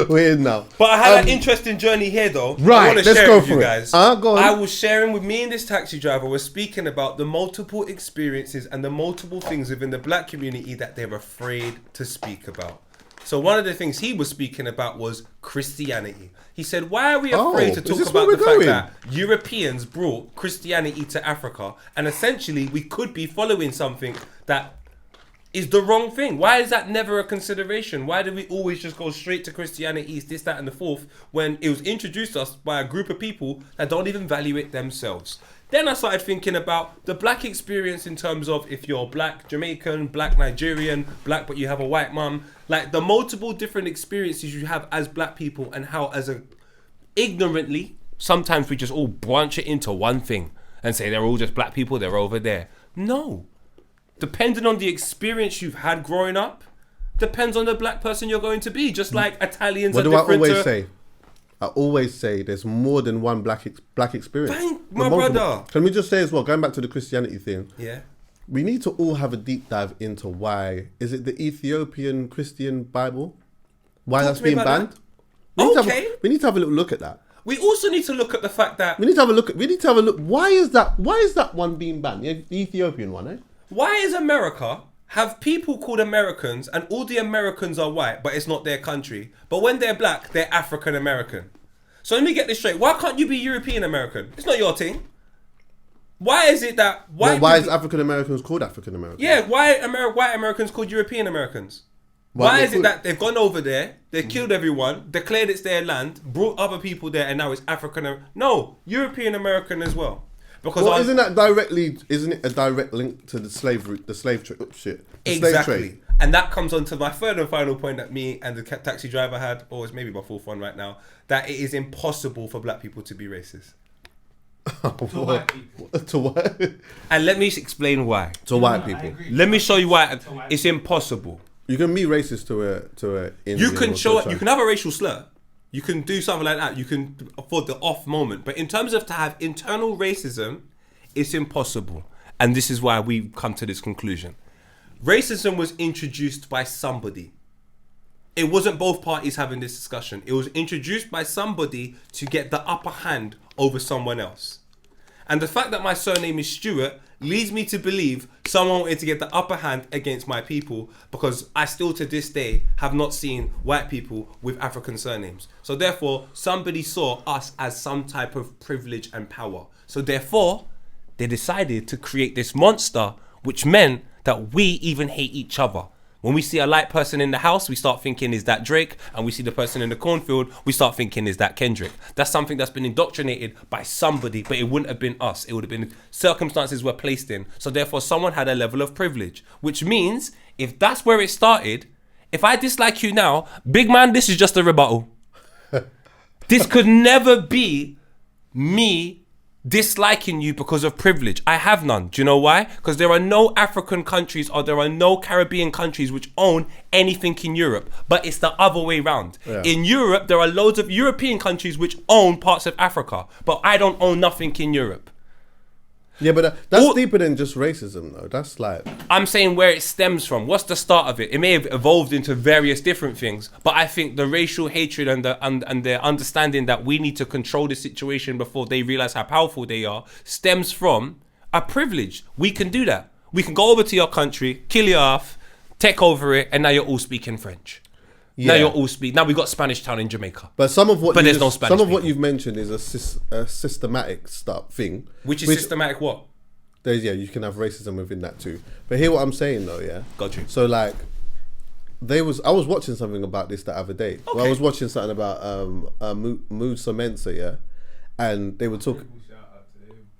We're in now. But I had an interesting journey here, though. Right, I want to let's share go it with for you it. guys. Go on. I was sharing with me and this taxi driver. We're speaking about the multiple experiences and the multiple things within the black community that they're afraid to speak about. So one of the things he was speaking about was Christianity. He said, why are we afraid to talk about the fact that Europeans brought Christianity to Africa, and essentially we could be following something that is the wrong thing? Why is that never a consideration? Why do we always just go straight to Christianity, this, that, and the fourth, when it was introduced to us by a group of people that don't even value it themselves? Then I started thinking about the black experience in terms of if you're black Jamaican, black Nigerian, black but you have a white mum, like the multiple different experiences you have as black people, and how ignorantly, sometimes we just all branch it into one thing and say they're all just black people, they're over there. No. Depending on the experience you've had growing up, depends on the black person you're going to be. Just like Italians are different. What do I always say? I always say there's more than one black experience. Thank my brother. Can we just say as well, going back to the Christianity thing, yeah, we need to all have a deep dive into why, is it the Ethiopian Christian Bible? Why that's being banned? We need to have a little look at that. We also need to look at the fact that... We need to have a look. Why is that one being banned? The Ethiopian one, eh? Why is America have people called Americans and all the Americans are white, but it's not their country? But when they're black, they're African American. So let me get this straight. Why can't you be European American? It's not your thing. Why is it that... Why is African Americans called African Americans? Yeah, why white Americans called European Americans? Why is it that they've gone over there, they've killed everyone, declared it's their land, brought other people there, and now it's African... No, European American as well. Because isn't it a direct link to the slave trade? Shit. Exactly. Slave trade. And that comes on to my third and final point that me and the taxi driver had, or it's maybe my fourth one right now, that it is impossible for black people to be racist. To white people. To what? And let me explain why. To white people. Let me show you why it's impossible. You can be racist to a Indian. You can have a racial slur. You can do something like that. You can afford the off moment. But in terms of to have internal racism, it's impossible. And this is why we come to this conclusion. Racism was introduced by somebody. It wasn't both parties having this discussion. It was introduced by somebody to get the upper hand over someone else. And the fact that my surname is Stewart leads me to believe someone wanted to get the upper hand against my people, because I still to this day have not seen white people with African surnames. So therefore, somebody saw us as some type of privilege and power. So therefore, they decided to create this monster, which meant that we even hate each other. When we see a light person in the house, we start thinking, is that Drake? And we see the person in the cornfield, we start thinking, is that Kendrick? That's something that's been indoctrinated by somebody, but it wouldn't have been us. It would have been circumstances we're placed in. So therefore, someone had a level of privilege, which means if that's where it started, if I dislike you now, big man, this is just a rebuttal. This could never be me disliking you because of privilege. I have none. Do you know why? Because there are no African countries or there are no Caribbean countries which own anything in Europe, but it's the other way around. Yeah. In Europe, there are loads of European countries which own parts of Africa, but I don't own nothing in Europe. Yeah, but that's deeper than just racism, though. That's like... I'm saying where it stems from. What's the start of it? It may have evolved into various different things, but I think the racial hatred and the understanding that we need to control the situation before they realize how powerful they are stems from a privilege. We can do that. We can go over to your country, kill you off, take over it, and now you're all speaking French. Yeah. Now we've got Spanish Town in Jamaica. But some of what what you've mentioned is a systematic thing. Which is systematic what? You can have racism within that too. But hear what I'm saying though, yeah? Got you. So like, I was watching something about this the other day. Okay. Well, I was watching something about Musa Mensa, yeah? And they were talking...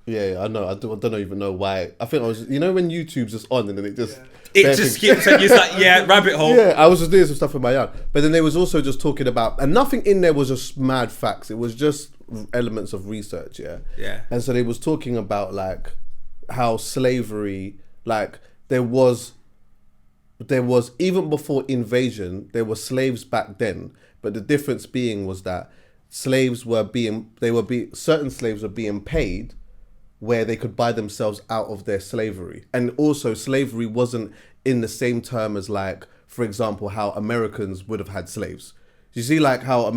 Yeah, I know. I don't even know why. I think I was... You know when YouTube's just on and then it just... Yeah. It just keeps like, it's like, yeah, rabbit hole. Yeah, I was just doing some stuff with my yard. But then they was also just talking about, and nothing in there was just mad facts. It was just elements of research, yeah? Yeah. And so they was talking about like how slavery, like there was even before invasion, there were slaves back then. But the difference being was that certain slaves were being paid where they could buy themselves out of their slavery. And also slavery wasn't in the same term as like, for example, how Americans would have had slaves. You see, like how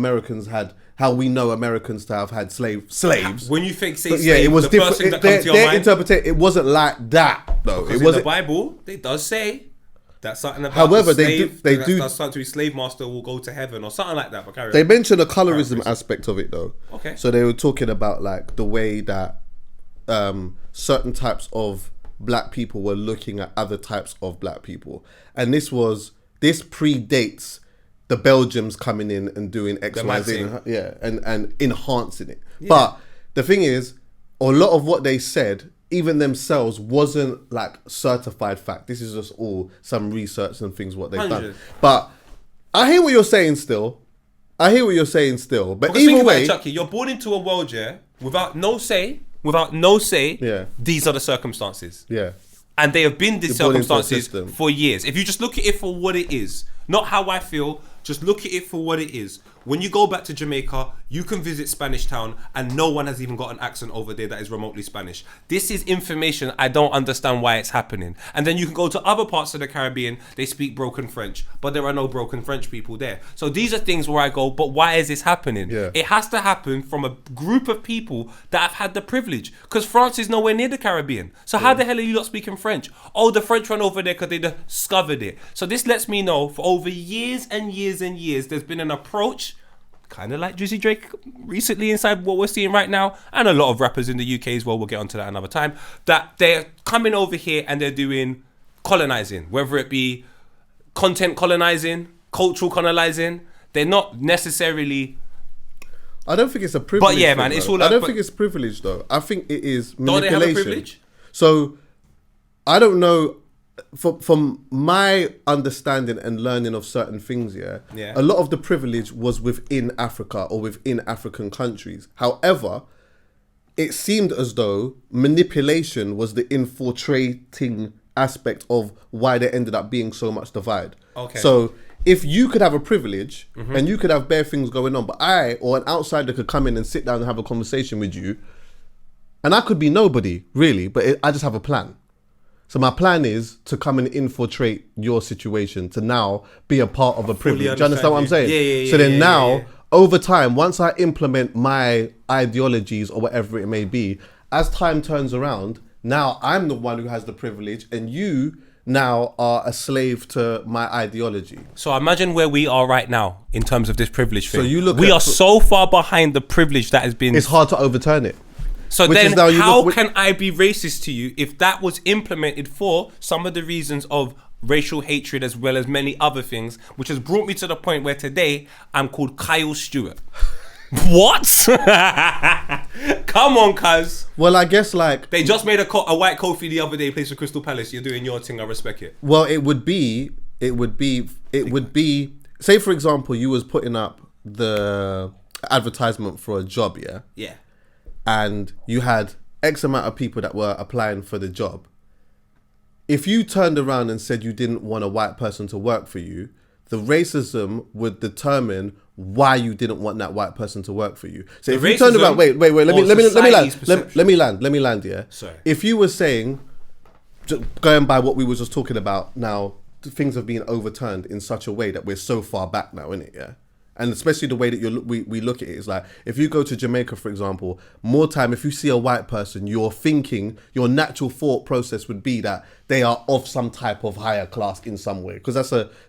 we know Americans to have had slaves. When you say But slave, yeah, it was the different. first thing that comes to your Their mind, interpretation, it wasn't like that though. because It in wasn't. the Bible, it does say that something about However, the they slave, do. that's something to be slave master will go to heaven or something like that. But carry They on. mentioned the colorism aspect of it though. Okay. So they were talking about like the way that certain types of black people were looking at other types of black people, and this predates the Belgians coming in and doing X, Y, Z, and enhancing it. Yeah. But the thing is, a lot of what they said, even themselves, wasn't like certified fact. This is just all some research and things what they've 100. done. But I hear what you're saying still. But Because either think about way, it, Chuckie, you're born into a world, without no say. Yeah. These are the circumstances. yeah, And they have been these You're born into a circumstances system. for years. If you just look at it for what it is, not how I feel, just look at it for what it is. When you go back to Jamaica, you can visit Spanish Town and no one has even got an accent over there that is remotely Spanish. This is information I don't understand why it's happening. And then you can go to other parts of the Caribbean, they speak broken French, but there are no broken French people there. So these are things where I go, but why is this happening? Yeah. It has to happen from a group of people that have had the privilege, because France is nowhere near the Caribbean. So how the hell are you not speaking French? Oh, the French ran over there because they discovered it. So this lets me know for over years and years and years, there's been an approach, kind of like Drizzy Drake recently inside what we're seeing right now, and a lot of rappers in the UK as well, we'll get onto that another time, that they're coming over here and they're doing colonizing, whether it be content colonizing, cultural colonizing. They're not necessarily... I don't think it's a privilege. But yeah, man, it's all... I don't think it's privilege though. I think it is manipulation. Don't they have a privilege? So I don't know. From my understanding and learning of certain things, a lot of the privilege was within Africa or within African countries. However, it seemed as though manipulation was the infiltrating aspect of why there ended up being so much divide. Okay. So if you could have a privilege and you could have bare things going on, but I or an outsider could come in and sit down and have a conversation with you, and I could be nobody really, but I just have a plan. So my plan is to come and infiltrate your situation, to now be a part of a privilege. Do you understand what I'm saying? Yeah. So then now, over time, once I implement my ideologies or whatever it may be, as time turns around, now I'm the one who has the privilege and you now are a slave to my ideology. So imagine where we are right now in terms of this privilege thing. So we are so far behind the privilege that has been... It's hard to overturn it. So then how can I be racist to you if that was implemented for some of the reasons of racial hatred as well as many other things, which has brought me to the point where today I'm called Kyle Stewart. What? Come on, cuz. Well, I guess like... They just made a white Kofi the other day, plays for Crystal Palace. You're doing your thing, I respect it. Well, it would be... Say, for example, you was putting up the advertisement for a job, yeah? Yeah. And you had X amount of people that were applying for the job. If you turned around and said you didn't want a white person to work for you, the racism would determine why you didn't want that white person to work for you. So if you turned around, wait, let me land, yeah. Sorry. If you were saying, going by what we were just talking about now, things have been overturned in such a way that we're so far back now, innit, yeah? And especially the way that we look at it is like, if you go to Jamaica, for example, more time, if you see a white person, your natural thought process would be that they are of some type of higher class in some way. Because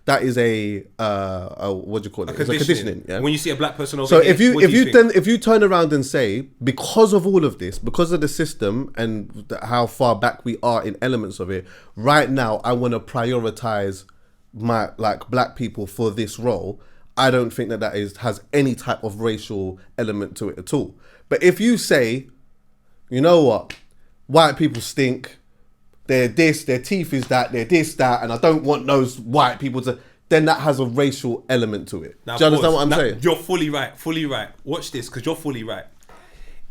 that is a what do you call it? It's a conditioning. Yeah? When you see a black person over so here, if you turn around and say, because of all of this, because of the system and how far back we are in elements of it, right now, I want to prioritize my black people for this role. I don't think that has any type of racial element to it at all. But if you say, you know what, white people stink, they're this, their teeth is that, they're this, that, and I don't want those white people to, then that has a racial element to it. Now, do you understand what I'm saying? You're fully right. Watch this, because you're fully right.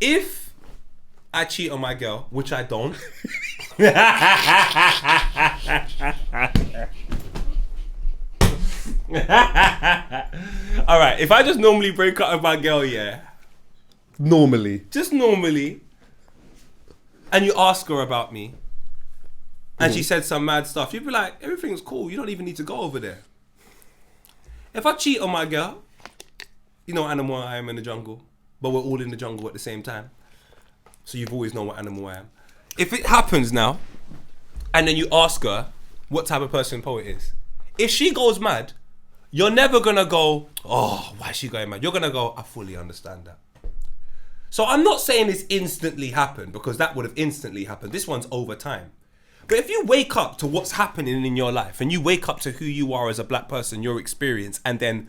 If I cheat on my girl, which I don't, all right, if I just normally break up with my girl, just normally, and you ask her about me, and she said some mad stuff, you'd be like, everything's cool, you don't even need to go over there. If I cheat on my girl, You know what animal I am in the jungle, but we're all in the jungle at the same time. So you've always known what animal I am. If it happens now, and then you ask her what type of person Poet is, if she goes mad, you're never gonna go, oh, why is she going mad? You're gonna go, I fully understand that. So I'm not saying this instantly happened, because that would have instantly happened. This one's over time. But if you wake up to what's happening in your life, and you wake up to who you are as a black person, your experience, and then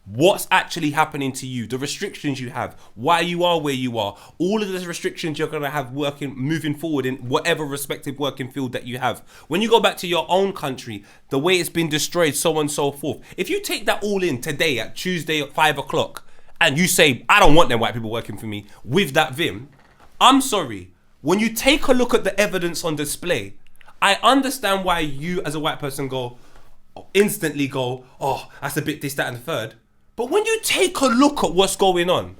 what's actually happening to you, the restrictions you have, why you are where you are, all of the restrictions you're going to have moving forward in whatever respective working field that you have. When you go back to your own country, the way it's been destroyed, so on and so forth. If you take that all in today at Tuesday at 5 o'clock, and you say, I don't want them white people working for me with that vim, I'm sorry. When you take a look at the evidence on display, I understand why you as a white person instantly go, oh, that's a bit this, that, and the third. But when you take a look at what's going on,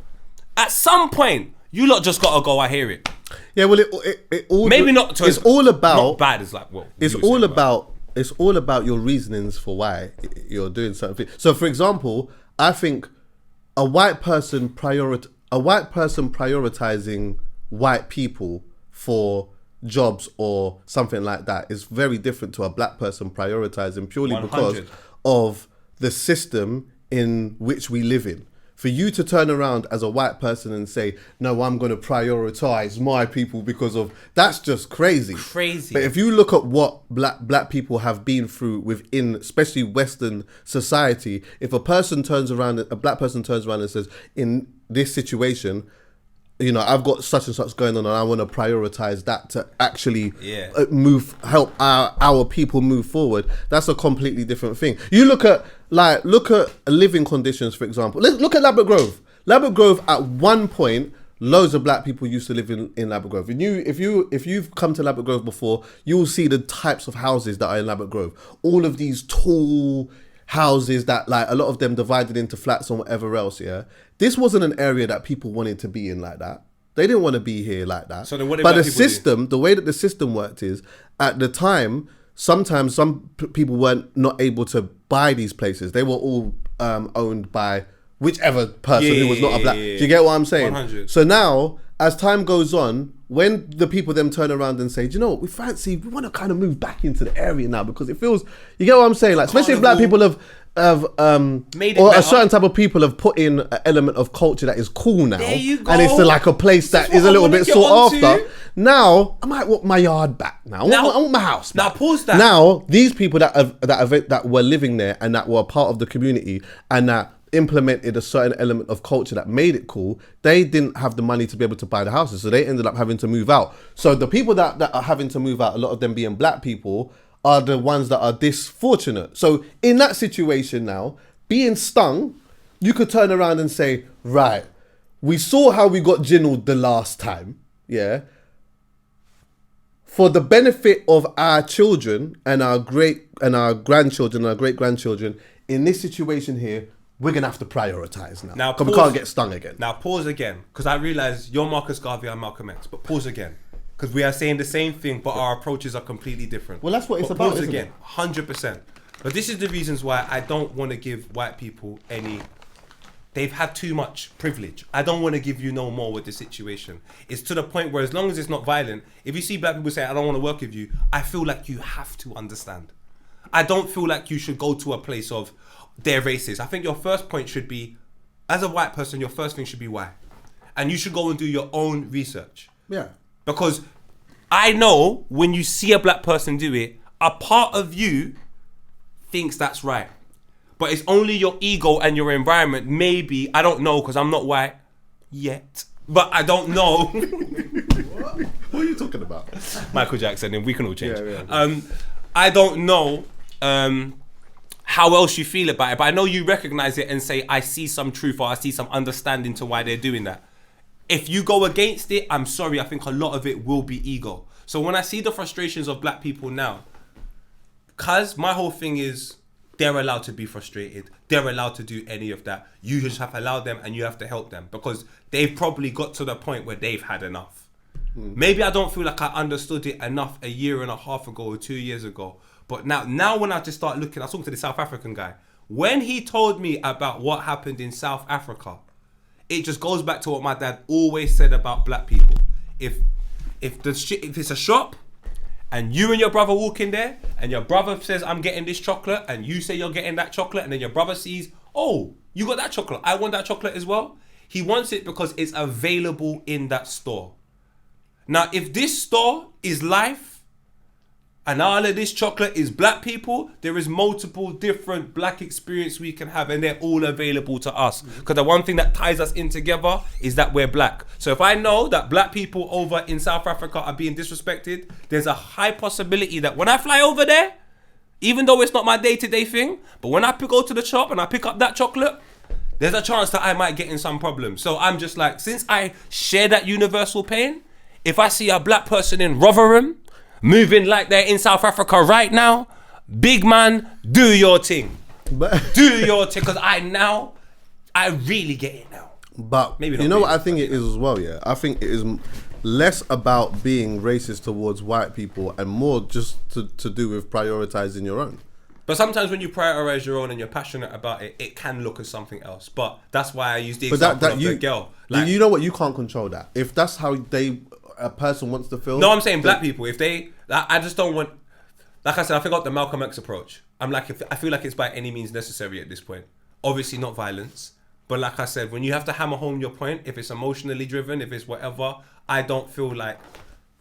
at some point, you lot just gotta go, I hear it. Yeah, well, it all maybe not. It's all about not bad. It's like it's all about your reasonings for why you're doing something. So, for example, I think a white person prioritizing white people for jobs or something like that is very different to a black person prioritizing purely 100. because of the system in which we live in. For you to turn around as a white person and say, no, I'm going to prioritize my people because of, that's just crazy. But if you look at what black people have been through within, especially Western society, if a black person turns around and says, in this situation, you know, I've got such and such going on and I want to prioritize that to actually help our people move forward. That's a completely different thing. You look at living conditions, for example. Look at Ladbroke Grove. Ladbroke Grove, at one point, loads of black people used to live in Ladbroke Grove. And if you've come to Ladbroke Grove before, you will see the types of houses that are in Ladbroke Grove. All of these tall houses that, like, a lot of them divided into flats and whatever else. Yeah, this wasn't an area that people wanted to be in like that. They didn't want to be here like that. So then what did but black the people system, the way that the system worked is, at the time, sometimes some people weren't not able to buy these places. They were all owned by whichever person who was not a black. Do you get what I'm saying? 100. So now, as time goes on, when the people then turn around and say, do you know what, we want to kind of move back into the area now because it feels, you get what I'm saying? Like, especially if black people have made it or better. a certain type of people have put in an element of culture that is cool now. There you go. And it's like a place that is a little bit sought after. Now, I might want my yard back now. I want my house back. Now, pause that. Now, these people that were living there and that were part of the community and that implemented a certain element of culture that made it cool, they didn't have the money to be able to buy the houses, so they ended up having to move out. So the people that are having to move out, a lot of them being black people, are the ones that are disfortunate. So in that situation now, being stung, you could turn around and say, right, we saw how we got ginnelled the last time, yeah? For the benefit of our children and our grandchildren and our great-grandchildren, in this situation here, we're going to have to prioritise now. Because we can't get stung again. Now pause again, because I realise you're Marcus Garvey, I'm Malcolm X, but pause again. Because we are saying the same thing, but our approaches are completely different. Well, that's what it's about, pause isn't again, it? 100%. But this is the reasons why I don't want to give white people they've had too much privilege. I don't want to give you no more with the situation. It's to the point where as long as it's not violent, if you see black people say, I don't want to work with you, I feel like you have to understand. I don't feel like you should go to a place of, they're racist. I think your first point should be, as a white person, your first thing should be why. And you should go and do your own research. Yeah. Because I know when you see a black person do it, a part of you thinks that's right. But it's only your ego and your environment. Maybe, I don't know, because I'm not white yet. But I don't know. What are you talking about? Michael Jackson, and we can all change. Yeah. I don't know how else you feel about it, but I know you recognize it and say, I see some truth or I see some understanding to why they're doing that. If you go against it, I'm sorry, I think a lot of it will be ego. So when I see the frustrations of black people now, because my whole thing is, they're allowed to be frustrated. They're allowed to do any of that. You just have to allow them and you have to help them because they've probably got to the point where they've had enough. Maybe I don't feel like I understood it enough a year and a half ago or 2 years ago. But now when I just start looking, I was talking to the South African guy. When he told me about what happened in South Africa, it just goes back to what my dad always said about black people. If it's a shop and you and your brother walk in there and your brother says, I'm getting this chocolate, and you say you're getting that chocolate, and then your brother sees, oh, you got that chocolate, I want that chocolate as well. He wants it because it's available in that store. Now, if this store is life and all of this chocolate is black people, there is multiple different black experience we can have, and they're all available to us. Because the one thing that ties us in together is that we're black. So if I know that black people over in South Africa are being disrespected, there's a high possibility that when I fly over there, even though it's not my day-to-day thing, but when I go to the shop and I pick up that chocolate, there's a chance that I might get in some problems. So I'm just like, since I share that universal pain, if I see a black person in Rotherham moving like they're in South Africa right now, big man, do your thing. Do your thing, because I really get it now. But maybe you know what I think it is as well, yeah? I think it is less about being racist towards white people and more just to do with prioritizing your own. But sometimes when you prioritize your own and you're passionate about it, it can look as something else. But that's why I use the example of the girl. Like, you know what? You can't control that. If that's how a person wants to feel. No, I'm saying black people. If they, I just don't want. Like I said, I forgot the Malcolm X approach. I'm like, I feel like it's by any means necessary at this point. Obviously, not violence, but like I said, when you have to hammer home your point, if it's emotionally driven, if it's whatever, I don't feel like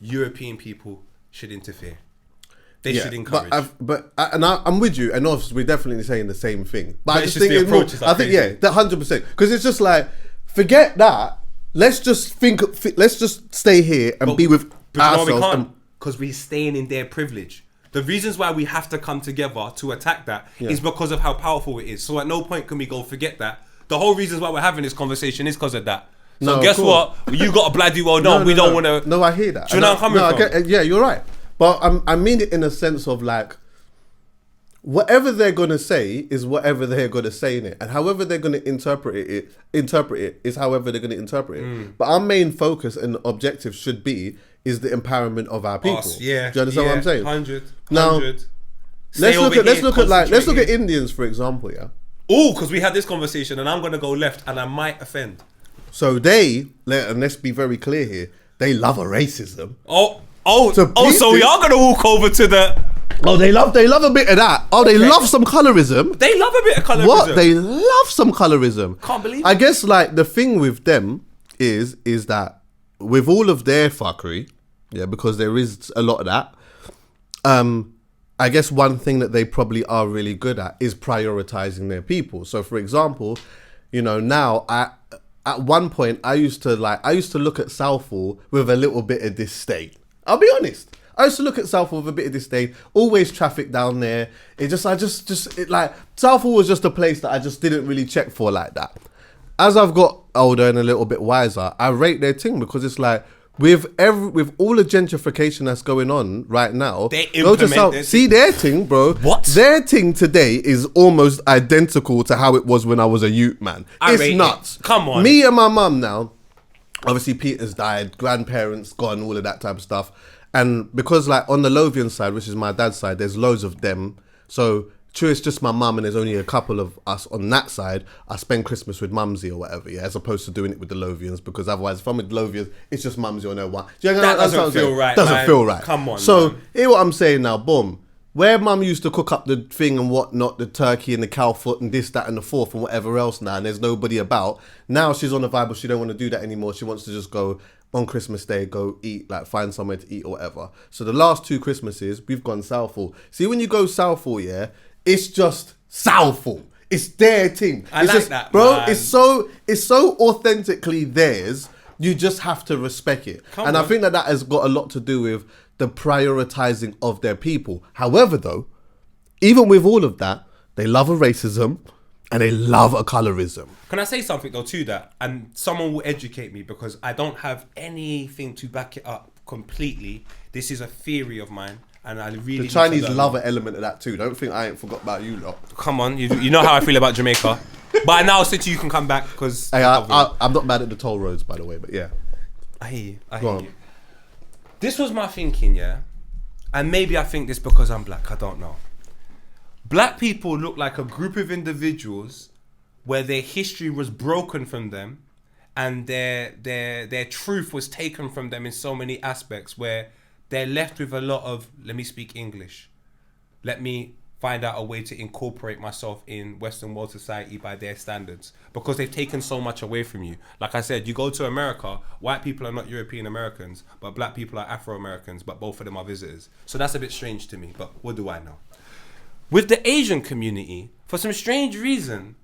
European people should interfere. They should encourage. I'm with you, and obviously we're definitely saying the same thing. But I it's just just think the approach is like I think that 100%, because it's just like, forget that. Let's just let's just stay here and be with ourselves. You know we can't, because we're staying in their privilege. The reasons why we have to come together to attack that is because of how powerful it is. So at no point can we go forget that. The whole reasons why we're having this conversation is because of that. So guess what? You got a bloody well done. We don't want to. No, I hear that. Do you know where I'm coming from? Yeah, you're right. But I mean it in a sense of like, whatever they're gonna say is whatever they're gonna say in it, and however they're gonna interpret it is however they're gonna interpret it. But our main focus and objective should be is the empowerment of our people. Yeah. Do you understand what I'm saying? 100. Now, let's look at Indians for example. Yeah. Oh, because we had this conversation, and I'm gonna go left, and I might offend. So let's be very clear here. They love a racism. So we are gonna walk over to the. Oh, they love a bit of that. Oh, they love some colorism. They love a bit of colorism. What? They love some colorism. Can't believe it. I guess like the thing with them is that with all of their fuckery, yeah, because there is a lot of that. I guess one thing that they probably are really good at is prioritizing their people. So, for example, you know, now at one point I used to look at Southall with a little bit of disdain. I'll be honest. I used to look at Southall with a bit of disdain. Always traffic down there. Southall was just a place that I just didn't really check for like that. As I've got older and a little bit wiser, I rate their thing because it's like with all the gentrification that's going on right now, they implement see their thing, bro. What? Their thing today is almost identical to how it was when I was a youth, man. It's nuts. Come on. Me and my mum now. Obviously, Peter's died, grandparents gone, all of that type of stuff. And because like on the Lothian side, which is my dad's side, there's loads of them. So true, it's just my mum and there's only a couple of us on that side. I spend Christmas with Mumsy or whatever, yeah, as opposed to doing it with the Lothians, because otherwise if I'm with Lothians, it's just Mumsy or no one. That doesn't feel right. Doesn't feel right. Come on. So man. Hear what I'm saying now, boom. Where mum used to cook up the thing and whatnot, the turkey and the cow foot and this, that and the fourth and whatever else now, and there's nobody about. Now she's on a vibe, but she don't want to do that anymore. She wants to just go on Christmas Day, go eat, like find somewhere to eat or whatever. So the last 2 Christmases, we've gone Southall. See, when you go Southall, yeah, it's just Southall. It's their thing. I it's like just, that, bro. Man. It's so authentically theirs. You just have to respect it. I think that has got a lot to do with the prioritizing of their people. However, though, even with all of that, they love a racism and they love a colorism. Can I say something though to that? And someone will educate me because I don't have anything to back it up completely. This is a theory of mine. And I really the Chinese love an element of that too. Don't think I ain't forgot about you lot. Come on, you know how I feel about Jamaica. But now since you can come back because hey, I'm not mad at the toll roads, by the way. But yeah, I hear you. I hear you. This was my thinking, yeah, and maybe I think this because I'm black. I don't know. Black people look like a group of individuals where their history was broken from them, and their truth was taken from them in so many aspects, where they're left with a lot of, let me speak English, let me find out a way to incorporate myself in Western world society by their standards, because they've taken so much away from you. Like I said, you go to America, white people are not European Americans, but black people are Afro Americans, but both of them are visitors. So that's a bit strange to me, but what do I know? With the Asian community, for some strange reason,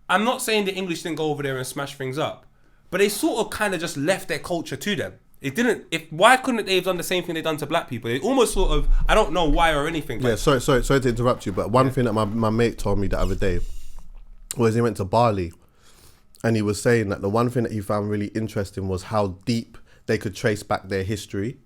I'm not saying the English didn't go over there and smash things up, but they sort of kind of just left their culture to them. It didn't. Why couldn't they have done the same thing they done to black people? They almost sort of, I don't know why or anything. Yeah, sorry to interrupt you, but one thing that my mate told me the other day was he went to Bali, and he was saying that the one thing that he found really interesting was how deep they could trace back their history.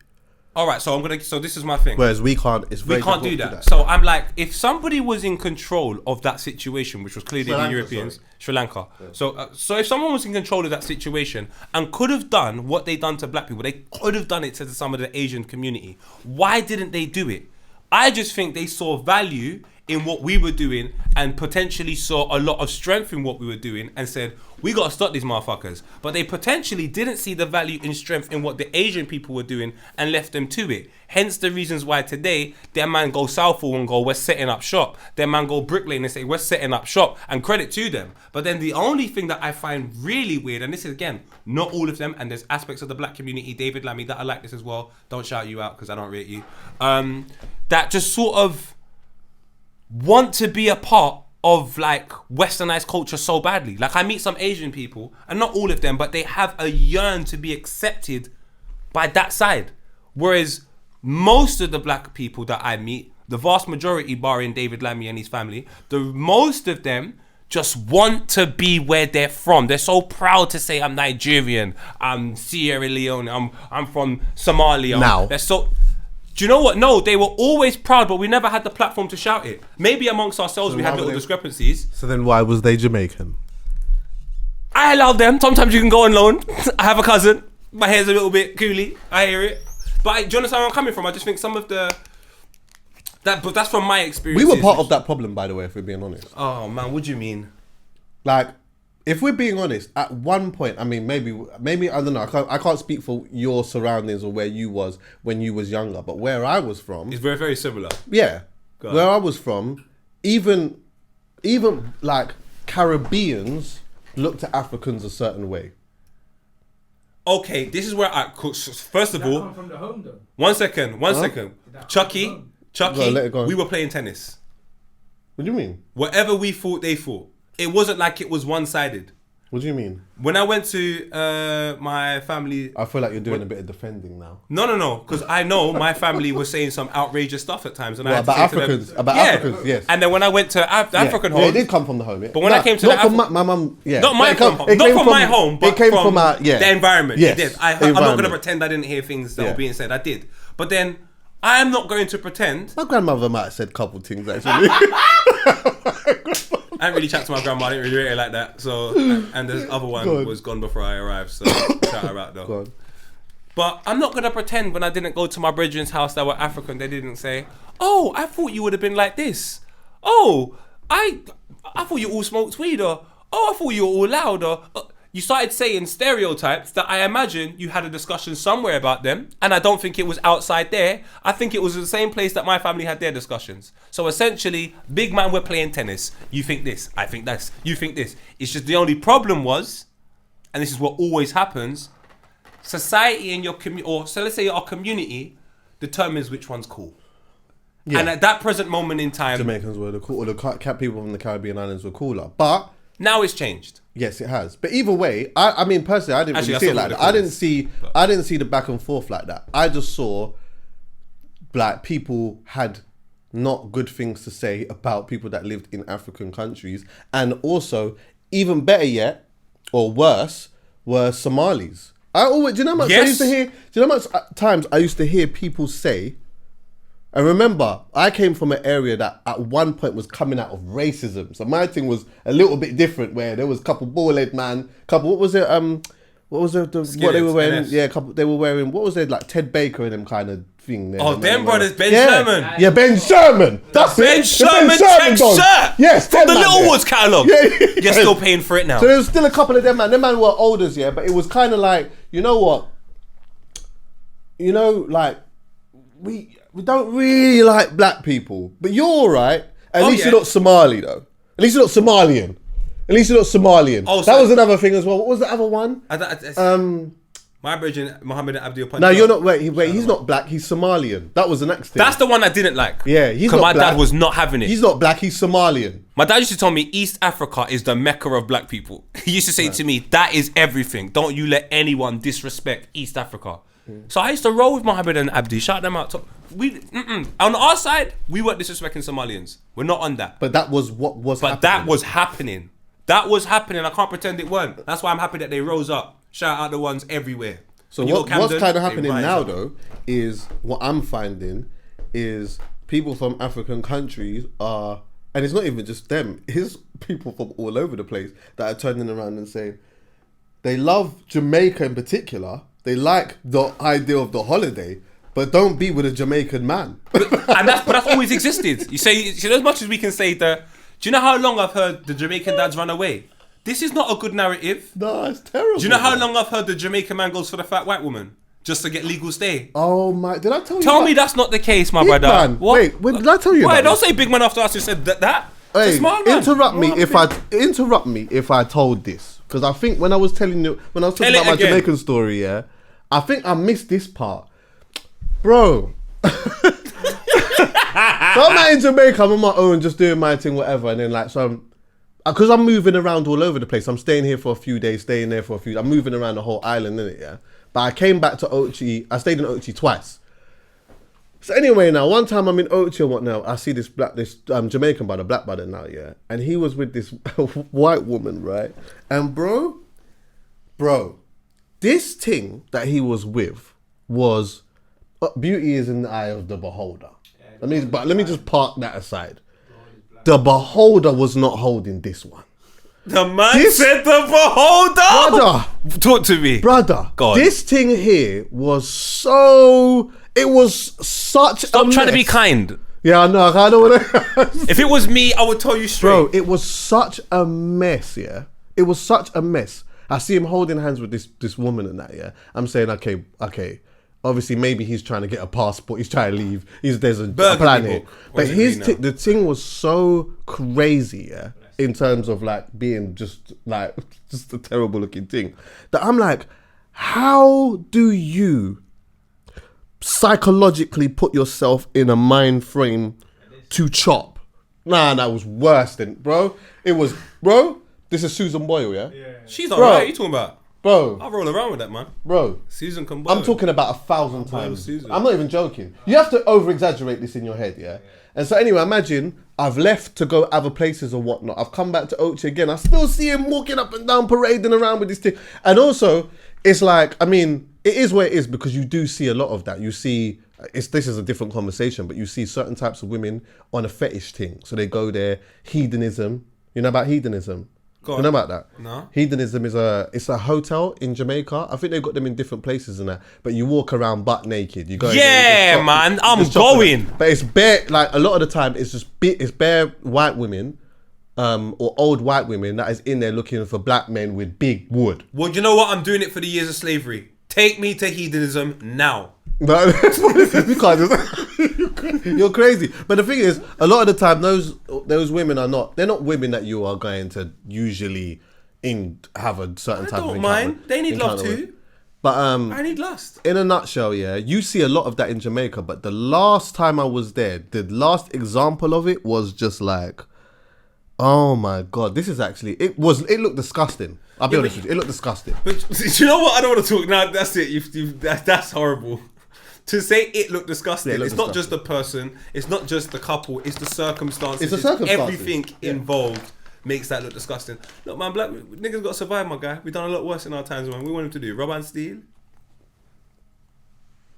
All right, so this is my thing. Whereas we can't. We can't do that. So I'm like, if somebody was in control of that situation, which was clearly the Europeans, Sri Lanka. Yeah. So if someone was in control of that situation and could have done what they done to black people, they could have done it to some of the Asian community. Why didn't they do it? I just think they saw value in what we were doing and potentially saw a lot of strength in what we were doing and said, we got to stop these motherfuckers. But they potentially didn't see the value in strength in what the Asian people were doing and left them to it. Hence the reasons why today, their man go Southall and go, we're setting up shop. Their man go Brick Lane and say, we're setting up shop, and credit to them. But then the only thing that I find really weird, and this is again, not all of them, and there's aspects of the black community, David Lammy, that I like this as well. Don't shout you out because I don't rate you. That just sort of want to be a part of like westernized culture so badly. Like I meet some Asian people, and not all of them, but they have a yearn to be accepted by that side. Whereas most of the black people that I meet, the vast majority barring David Lammy and his family, most of them just want to be where they're from. They're so proud to say, I'm Nigerian, I'm Sierra Leone, I'm from Somalia. Now. They're so... Do you know what? No, they were always proud, but we never had the platform to shout it. Maybe amongst ourselves we had little discrepancies. So then why was they Jamaican? I allow them. Sometimes you can go on loan. I have a cousin. My hair's a little bit coolie. I hear it. But do you understand where I'm coming from? I just think some of but that's from my experience. We were part of that problem, by the way, if we're being honest. Oh man, what do you mean? Like, if we're being honest, at one point, I mean, maybe I don't know. I can't speak for your surroundings or where you was when you was younger, but where I was from, it's very, very similar. Yeah, where I was from, even like Caribbeans looked at Africans a certain way. Okay, this is where first of all, from the home though. One second. Chuckie, go. We were playing tennis. What do you mean? Whatever we thought, they thought. It wasn't like it was one-sided. What do you mean? When I went to my family... I feel like you're doing a bit of defending now. No, because I know my family was saying some outrageous stuff at times. And I had about Africans? About Africans, yes. And then when I went to African home... Yeah, it did come from the home. Yeah. But when I came to not from my mum, yeah. Not my home. Not from my home, but it came from the environment. Yes, it did. I'm not going to pretend I didn't hear things that were being said. I did. But then I am not going to pretend... My grandmother might have said a couple things, actually. I didn't really chat to my grandma. I didn't really rate her like that. So, and the other one was gone before I arrived. So, shout her out though. But I'm not gonna pretend when I didn't go to my brethren's house that were African, they didn't say, "Oh, I thought you would have been like this." Oh, I thought you all smoked weed, or oh, I thought you were all loud, or you started saying stereotypes that I imagine you had a discussion somewhere about them, and I don't think it was outside there. I think it was the same place that my family had their discussions. So essentially, big man, we're playing tennis. You think this, I think this, you think this. It's just the only problem was, and this is what always happens, society in your community, or so let's say our community, determines which one's cool. Yeah. And at that present moment in time, Jamaicans were the cool, or the people from the Caribbean islands were cooler. But now it's changed. Yes, it has. But either way, I mean, personally, I didn't really see it like that. I didn't see the back and forth like that. I just saw like people had not good things to say about people that lived in African countries, and also even better yet, or worse, were Somalis. Do you know how much I used to hear? Do you know how much times I used to hear people say? And remember, I came from an area that at one point was coming out of racism. So my thing was a little bit different, where there was a couple bald-head man, what was it? What was what they Skinheads, were wearing? NS. Yeah, they were wearing. What was it like? Ted Baker and them kind of thing. There, Oh, them brothers, Ben yeah. Sherman. Yeah, Ben Sherman. That's Ben it. Sherman The check dog. shirt. Yes, From them the man Little there. Woods catalogue. Yeah. You're still paying for it now. So there was still a couple of them man. Them man were olders, yeah, but it was kind of like, you know what? You know, like we don't really like black people, but you're all right. At least you're not Somali though. At least you're not Somalian. At least you're not Somalian. Oh, that was another thing as well. What was the other one? My brethren, Mohammed Abdul Punjab. No, you're not. Wait, he's not black. He's Somalian. That was the next thing. That's the one I didn't like. Yeah, he's 'Cause not my black. dad was not having it. He's not black. He's Somalian. My dad used to tell me East Africa is the mecca of black people. He used to say to me, that is everything. Don't you let anyone disrespect East Africa. So I used to roll with Mohammed and Abdi. Shout them out. On our side, we weren't disrespecting Somalians. We're not on that. But that was what was happening. That was happening. That was happening. I can't pretend it weren't. That's why I'm happy that they rose up. Shout out the ones everywhere. So what's kind of happening now though is what I'm finding is people from African countries are, and it's not even just them, it's people from all over the place that are turning around and saying they love Jamaica in particular. They like the idea of the holiday, but don't be with a Jamaican man. And that's always existed. You say as much as we can say that. Do you know how long I've heard the Jamaican dads run away? This is not a good narrative. No, it's terrible. Do you know how long I've heard the Jamaican man goes for the fat white woman just to get legal stay? Oh my! Did I tell you? Tell me that's not the case, my Big brother. man. What? Wait, when did I tell you? Wait, about don't this? say big man after us who said that. Hey, It's a smart man. interrupt me if I told this, because I think when I was talking about my Jamaican story, yeah, I think I missed this part, bro. So I'm out in Jamaica, I'm on my own, just doing my thing, whatever, and then like because I'm moving around all over the place. I'm staying here for a few days, staying there for a few. I'm moving around the whole island, innit, yeah. But I came back to Ochi. I stayed in Ochi twice. So anyway, now one time I'm in Ochi and whatnot. I see this Jamaican brother, black brother now, yeah, and he was with this white woman, right? And bro, this thing that he was with was beauty is in the eye of the beholder. Let me just park that aside. The beholder was not holding this one. The man said the beholder. Brother, talk to me, brother. God. This thing here was so. It was such. Stop trying to be kind. Yeah, I know. I don't want to. If it was me, I would tell you straight. Bro, it was such a mess. Yeah, it was such a mess. I see him holding hands with this woman and that. Yeah, I'm saying okay. Obviously, maybe he's trying to get a passport. He's trying to leave. There's a plan here. But the thing was so crazy, yeah, in terms of like being just a terrible looking thing, that I'm like, how do you psychologically put yourself in a mind frame to chop? Nah, that was worse than, bro. It was, bro. This is Susan Boyle, yeah. She's alright. What are you talking about? Bro, I roll around with that, man. Bro, Susan can boil. I'm talking about 1,000 times. Susan. I'm not even joking. You have to over-exaggerate this in your head, yeah? And so anyway, imagine I've left to go other places or whatnot. I've come back to Ochi again. I still see him walking up and down, parading around with this thing. And also, it's like, I mean, it is where it is because you do see a lot of that. You see, this is a different conversation, but you see certain types of women on a fetish thing. So they go there, hedonism. You know about hedonism? You know about that? No. Hedonism is a hotel in Jamaica. I think they've got them in different places and that. But you walk around butt naked. You go. Yeah, man, I'm going. But it's bare. Like a lot of the time, it's bare white women, or old white women that is in there looking for black men with big wood. Well, you know what? I'm doing it for the years of slavery. Take me to hedonism now. No, you can't just, you're crazy. But the thing is, a lot of the time, those women they're not women that you are going to usually have a certain type of encounter. I don't mind. They need love too. But I need lust. In a nutshell, yeah, you see a lot of that in Jamaica. But the last time I was there, the last example of it was just like, oh my God, this is actually, it looked disgusting. I'll be honest with you, it looked disgusting. But do you know what? I don't want to talk now. That's it. That's horrible. To say it looked disgusting. It's not just the person. It's not just the couple. It's the circumstances. It's the circumstances. Everything involved makes that look disgusting. Look, man, black niggas got to survive, my guy. We've done a lot worse in our times, man. We want him to do rob and steal.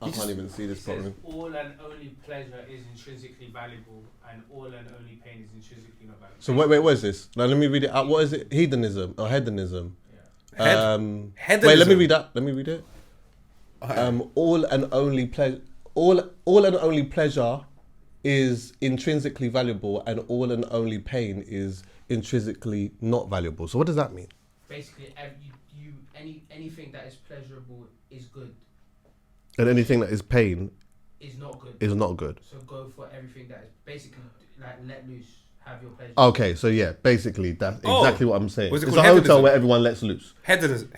I can't even see this problem. All and only pleasure is intrinsically valuable, and all and only pain is intrinsically not valuable. So wait, what is this? Now let me read it out. What is it? Hedonism or hedonism? Hedonism. Wait, let me read that. Let me read it. All and only pleasure is intrinsically valuable, and all and only pain is intrinsically not valuable. So what does that mean? Basically, anything that is pleasurable is good. And anything that is pain is not good. Is not good. So go for everything that is basically like let loose, have your pleasure. Okay, so yeah, basically that's exactly what I'm saying. Was it It's called a hotel hedonism? where everyone lets loose. Hedonism.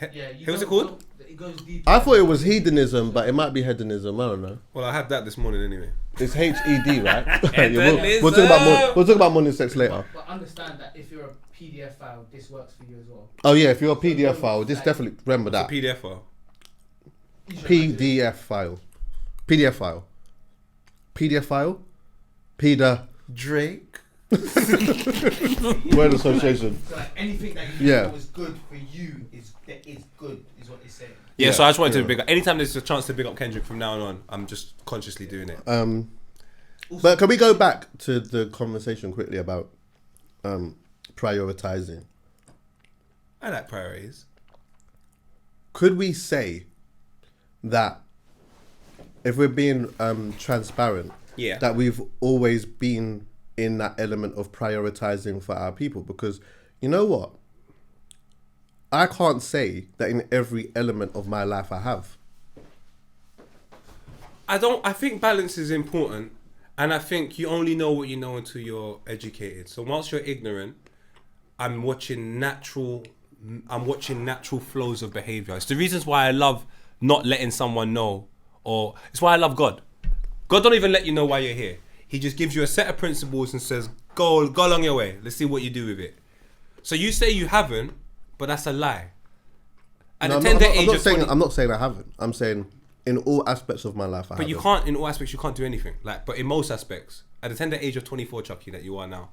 What's it called? It goes deep. I thought it was hedonism, but it might be hedonism. I don't know. Well, I had that this morning anyway. It's HED, right? Hedonism. we'll talk about morning sex later. But understand that if you're a PDF file, this works for you as well. Oh yeah, if you're a PDF file, just definitely remember that. It's a PDF file. PDF file. PDF file. PDF file. Peter Drake. Word association. So like anything that you know is good for you is good, is what they say. Yeah, so I just wanted to big up. Anytime there's a chance to big up Kendrick from now on, I'm just consciously doing it. But can we go back to the conversation quickly about prioritizing? I like priorities. Could we say that if we're being transparent, that we've always been in that element of prioritizing for our people? Because you know what? I can't say that in every element of my life I have. I think balance is important, and I think you only know what you know until you're educated. So whilst you're ignorant, I'm watching natural flows of behavior. It's the reasons why I love not letting someone know, or it's why I love God. God don't even let you know why you're here. He just gives you a set of principles and says, go along your way. Let's see what you do with it. So you say you haven't, but that's a lie. I'm not saying I haven't. I'm saying in all aspects of my life I haven't. But you can't, in all aspects, you can't do anything. But in most aspects, at the tender age of 24, Chuckie, that you are now,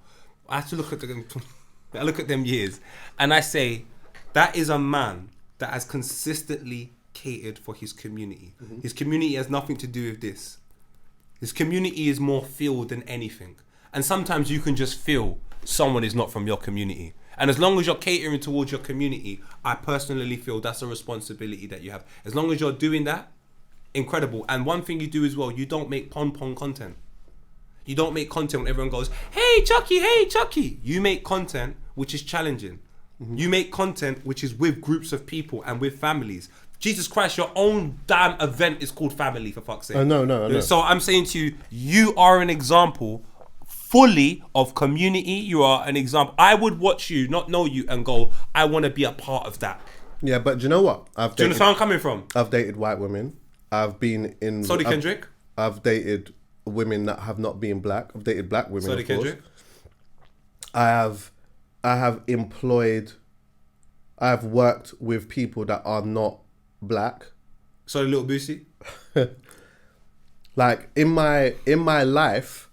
I have to look at them years, and I say, that is a man that has consistently catered for his community. Mm-hmm. His community has nothing to do with this. His community is more feel than anything. And sometimes you can just feel someone is not from your community. And as long as you're catering towards your community, I personally feel that's a responsibility that you have. As long as you're doing that, incredible. And one thing you do as well, you don't make pon-pon content. You don't make content when everyone goes, hey Chuckie. You make content which is challenging. Mm-hmm. You make content which is with groups of people and with families. Jesus Christ, your own damn event is called family, for fuck's sake. I know. So I'm saying to you, you are an example fully of community. You are an example. I would watch you, not know you, and go, I want to be a part of that. Yeah, but do you know what? Do you understand where I'm coming from? I've dated white women. I've been in... So did Kendrick. I've dated women that have not been black. I've dated black women, so did Kendrick. I have worked with people that are not black. So Little Boosie. Like in my life,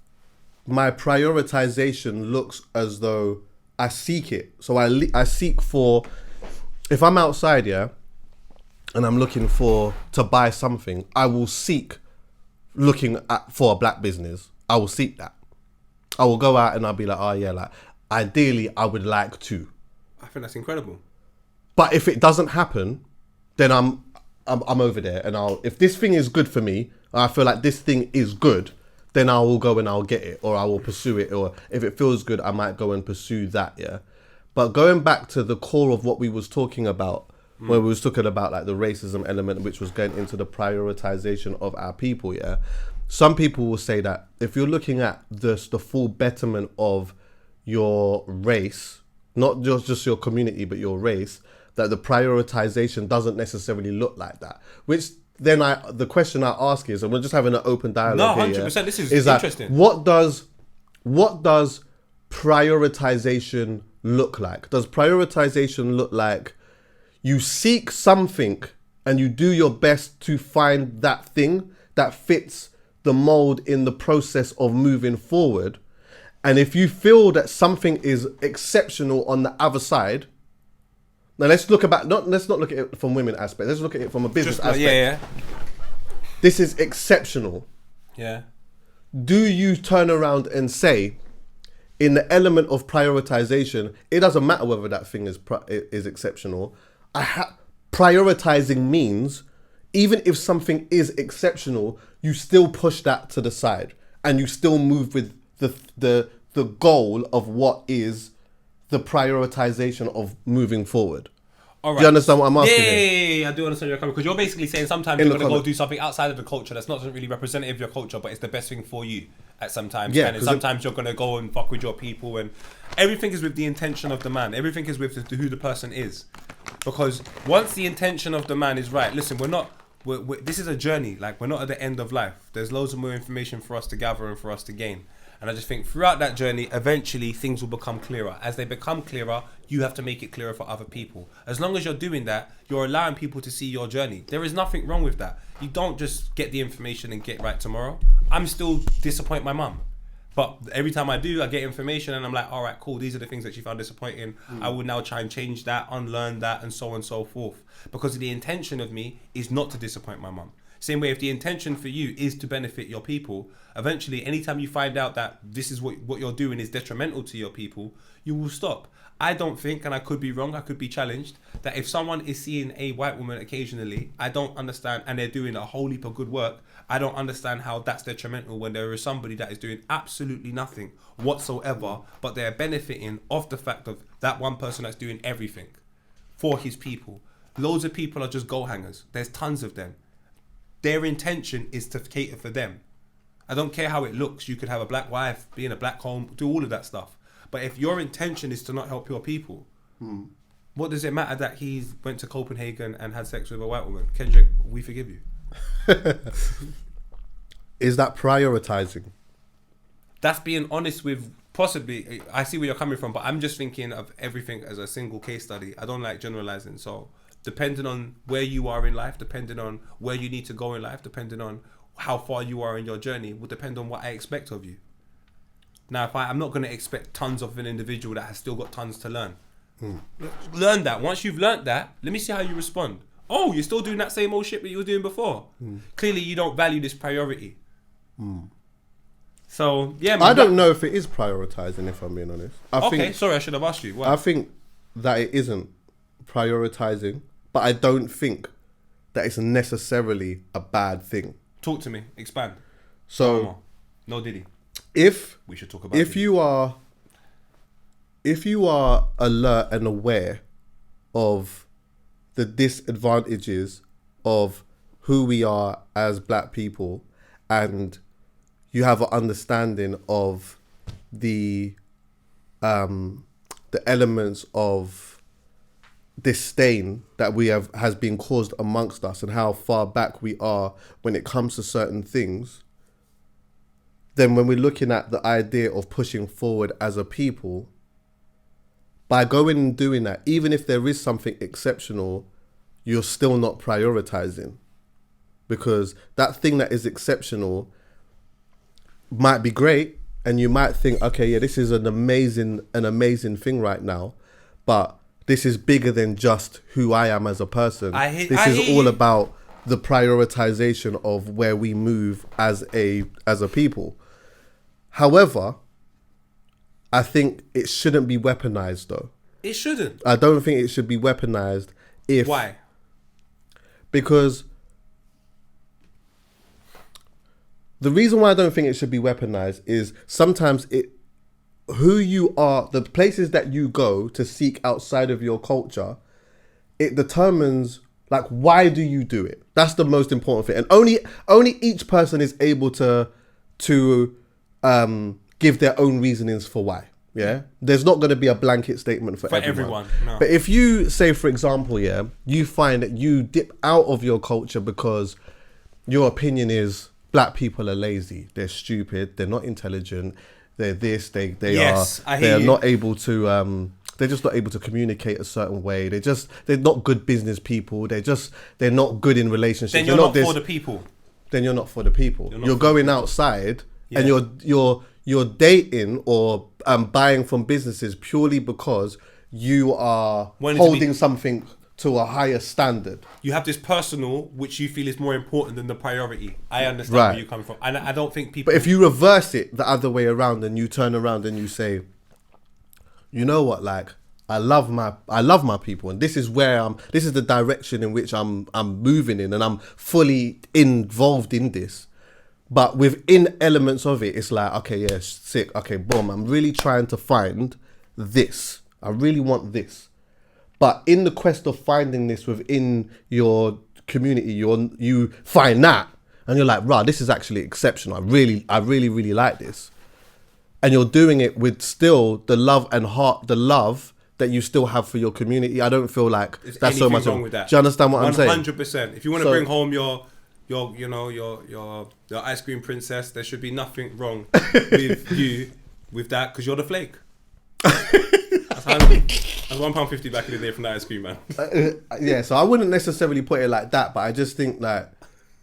my prioritization looks as though I seek it. So I seek for, if I'm outside, yeah, and I'm looking to buy something, I will seek for a black business. I will seek that. I will go out and I'll be like, oh yeah, like ideally I would like to. I think that's incredible. But if it doesn't happen, then I'm over there, and if this thing is good for me, I feel like this thing is good, then I will go and I'll get it, or I will pursue it, or if it feels good, I might go and pursue that, yeah. But going back to the core of what we was talking about, when we was talking about like the racism element, which was going into the prioritization of our people, yeah. Some people will say that if you're looking at the full betterment of your race, not just your community, but your race, that the prioritization doesn't necessarily look like that. Which then the question I ask is, and we're just having an open dialogue. No, 100%. Here, yeah, this is interesting. What does prioritization look like? Does prioritization look like you seek something and you do your best to find that thing that fits the mold in the process of moving forward? And if you feel that something is exceptional on the other side, now let's not look at it from women aspect. Let's look at it from a business aspect. Yeah. This is exceptional. Yeah. Do you turn around and say, in the element of prioritization, it doesn't matter whether that thing is exceptional. prioritizing means even if something is exceptional, you still push that to the side and you still move with the goal of what is the prioritization of moving forward. All right. Do you understand what I'm asking? Yeah, I do understand your comment, because you're basically saying sometimes you're going to go do something outside of the culture that's not really representative of your culture, but it's the best thing for you at some times. Yeah, and sometimes you're going to go and fuck with your people, and everything is with the intention of the man. Everything is with who the person is. Because once the intention of the man is right, listen, this is a journey. Like, we're not at the end of life. There's loads of more information for us to gather and for us to gain. And I just think throughout that journey, eventually things will become clearer. As they become clearer, you have to make it clearer for other people. As long as you're doing that, you're allowing people to see your journey. There is nothing wrong with that. You don't just get the information and get right tomorrow. I'm still disappoint my mum. But every time I do, I get information and I'm like, all right, cool. These are the things that she found disappointing. I will now try and change that, unlearn that, and so on and so forth. Because the intention of me is not to disappoint my mum. Same way, if the intention for you is to benefit your people, eventually, anytime you find out that this is what you're doing is detrimental to your people, you will stop. I don't think, and I could be wrong, I could be challenged, that if someone is seeing a white woman occasionally, I don't understand, and they're doing a whole heap of good work, I don't understand how that's detrimental when there is somebody that is doing absolutely nothing whatsoever, but they're benefiting off the fact of that one person that's doing everything for his people. Loads of people are just goal hangers. There's tons of them. Their intention is to cater for them. I don't care how it looks. You could have a black wife, be in a black home, do all of that stuff. But if your intention is to not help your people, what does it matter that he went to Copenhagen and had sex with a white woman? Kendrick, we forgive you. Is that prioritizing? That's being honest with, possibly, I see where you're coming from, but I'm just thinking of everything as a single case study. I don't like generalizing. So depending on where you are in life, depending on where you need to go in life, depending on how far you are in your journey, will depend on what I expect of you. Now, if I'm not going to expect tons of an individual that has still got tons to learn. Learn that. Once you've learned that, let me see how you respond. Oh, you're still doing that same old shit that you were doing before. Clearly, you don't value this priority. So, yeah, man. I don't know if it is prioritizing, if I'm being honest. Sorry, I should have asked you. Why? I think that it isn't prioritizing, but I don't think that it's necessarily a bad thing. Talk to me. Expand. So, no Diddy. If we should talk about if Diddy. you are alert and aware of the disadvantages of who we are as black people, and you have an understanding of the elements of disdain that has been caused amongst us and how far back we are when it comes to certain things, then when we're looking at the idea of pushing forward as a people, by going and doing that, even if there is something exceptional, you're still not prioritizing, because that thing that is exceptional might be great and you might think, okay, yeah, this is an amazing thing right now, but this is bigger than just who I am as a person. This is all about the prioritization of where we move as a people. However, I think it shouldn't be weaponized, though. It shouldn't. I don't think it should be weaponized. Why? Because the reason why I don't think it should be weaponized is sometimes who you are, the places that you go to seek outside of your culture, it determines, like, why do you do it? That's the most important thing. And only each person is able to give their own reasonings for why. Yeah, there's not going to be a blanket statement for everyone. No. But if you say, for example, you find that you dip out of your culture because your opinion is black people are lazy, they're stupid, they're not intelligent, they're this, they're not able to they're just not able to communicate a certain way. They're not good business people. They're not good in relationships. Then you're not for the people. Then you're not for the people. You're going outside and you're dating or buying from businesses purely because you are holding something to a higher standard. You have this personal, which you feel is more important than the priority. I understand where you come from. And I don't think people... But if you reverse it the other way around and you turn around and you say, you know what, like, I love my people, and this is the direction in which I'm moving in, and I'm fully involved in this. But within elements of it, it's like, okay, yeah, sick. Okay, boom. I'm really trying to find this. I really want this. But in the quest of finding this within your community, you find that, and you're like, rah, this is actually exceptional. I really like this. And you're doing it with still the love and heart, the love that you still have for your community. I don't feel like that's so much wrong with that. Do you understand what I'm saying? 100%. If you want to bring home your ice cream princess, there should be nothing wrong with you with that, because you're the flake. That's £1.50 back in the day from the ice cream man. Yeah, so I wouldn't necessarily put it like that, but I just think that,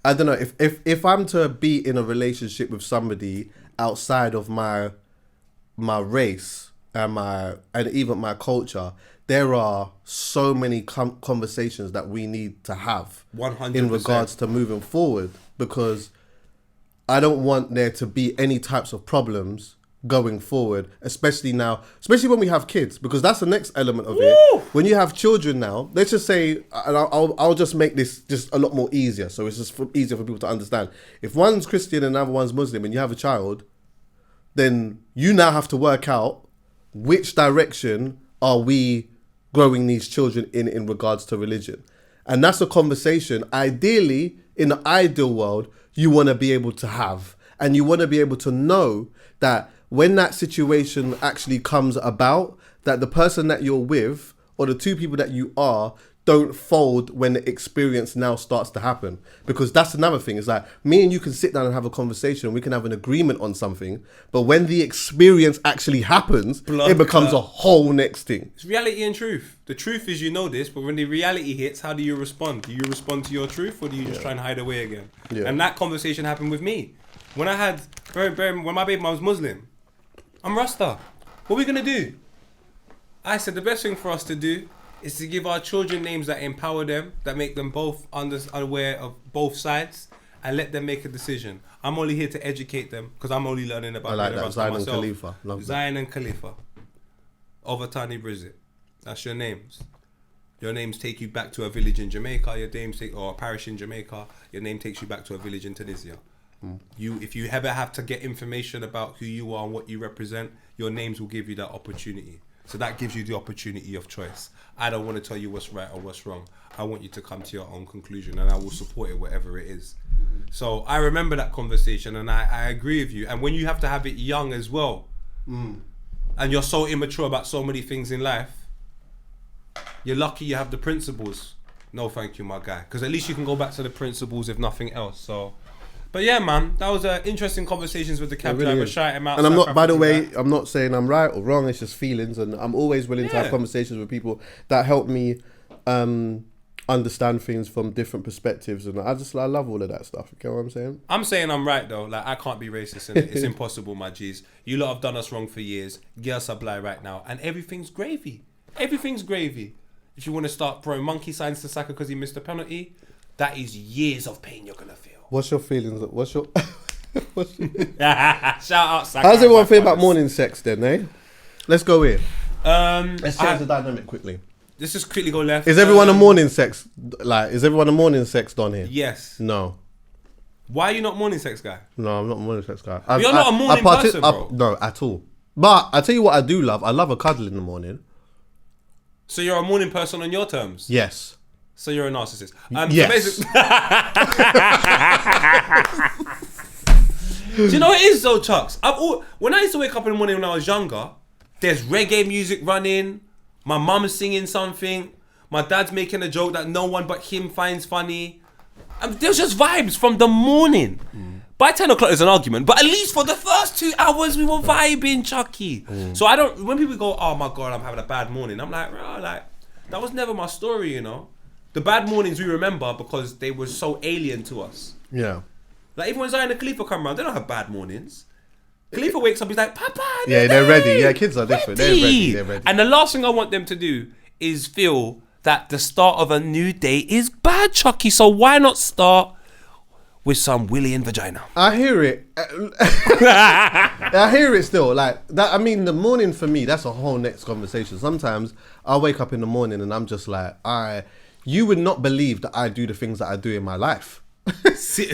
I don't know, if I'm to be in a relationship with somebody outside of my race and even my culture, there are so many conversations that we need to have 100%. in regards to moving forward, because I don't want there to be any types of problems going forward, especially when we have kids, because that's the next element of it. When you have children now, let's just say, and I'll just make this just a lot more easier, so it's just easier for people to understand. If one's Christian and the other one's Muslim and you have a child, then you now have to work out which direction are we growing these children in regards to religion. And that's a conversation, ideally, in the ideal world, you want to be able to have. And you want to be able to know that when that situation actually comes about, that the person that you're with, or the two people that you are, don't fold when the experience now starts to happen. Because that's another thing. It's like, me and you can sit down and have a conversation. We can have an agreement on something. But when the experience actually happens, it becomes a whole next thing. It's reality and truth. The truth is, you know this, but when the reality hits, how do you respond? Do you respond to your truth, or do you just try and hide away again? Yeah. And that conversation happened with me. When when my baby mom was Muslim, I'm Rasta. What are we going to do? I said the best thing for us to do is to give our children names that empower them, that make them both aware of both sides, and let them make a decision. I'm only here to educate them, because I'm only learning about Zion and Khalifa. Zion and Khalifa. Overtani Brizit. That's your names. Your names take you back to a village in Jamaica. Or a parish in Jamaica. Your name takes you back to a village in Tunisia. If you ever have to get information about who you are and what you represent, your names will give you that opportunity. So that gives you the opportunity of choice. I don't want to tell you what's right or what's wrong. I want you to come to your own conclusion, and I will support it whatever it is. So I remember that conversation, and I agree with you. And when you have to have it young as well, and you're so immature about so many things in life, you're lucky you have the principles. No thank you, my guy. Because at least you can go back to the principles if nothing else. So... But yeah, man, that was interesting conversations with the cab driver. Really Shout him out. And I'm not, by the way, I'm not saying I'm right or wrong. It's just feelings, and I'm always willing to have conversations with people that help me understand things from different perspectives, and I love all of that stuff. You get what I'm saying? I'm saying I'm right though. Like, I can't be racist, and it's impossible, my G's. You lot have done us wrong for years. Get us a blind right now, and everything's gravy. Everything's gravy. If you want to start throwing monkey signs to Saka because he missed a penalty, that is years of pain you're gonna feel. What's your feelings? Shout out Saka. How's everyone feel about morning sex then, eh? Let's go in. Let's change the dynamic quickly. Let's just quickly go left. Is everyone a morning sex? Is everyone a morning sex done here? Yes. No. Why are you not a morning sex guy? No, I'm not a morning sex guy. You're not a morning person, bro. No, at all. But I tell you what I do love. I love a cuddle in the morning. So you're a morning person on your terms? Yes. So you're a narcissist. Yes. Do you know what it is though, Chucks? When I used to wake up in the morning when I was younger, there's reggae music running, my mum's singing something, my dad's making a joke that no one but him finds funny. There's just vibes from the morning. By 10 o'clock there's an argument, but at least for the first 2 hours we were vibing, Chuckie. So when people go, oh my God, I'm having a bad morning, I'm like, bro, that was never my story, you know? The bad mornings we remember because they were so alien to us. Yeah. Like, even when Zion and Khalifa come around, they don't have bad mornings. Khalifa wakes up, he's like, Papa, they're ready. Yeah, kids are different. They're ready. And the last thing I want them to do is feel that the start of a new day is bad, Chuckie. So why not start with some willy and vagina. I hear it. I hear it still. Like that. I mean, the morning for me, that's a whole next conversation. Sometimes I wake up in the morning and I'm just like, you would not believe that I do the things that I do in my life.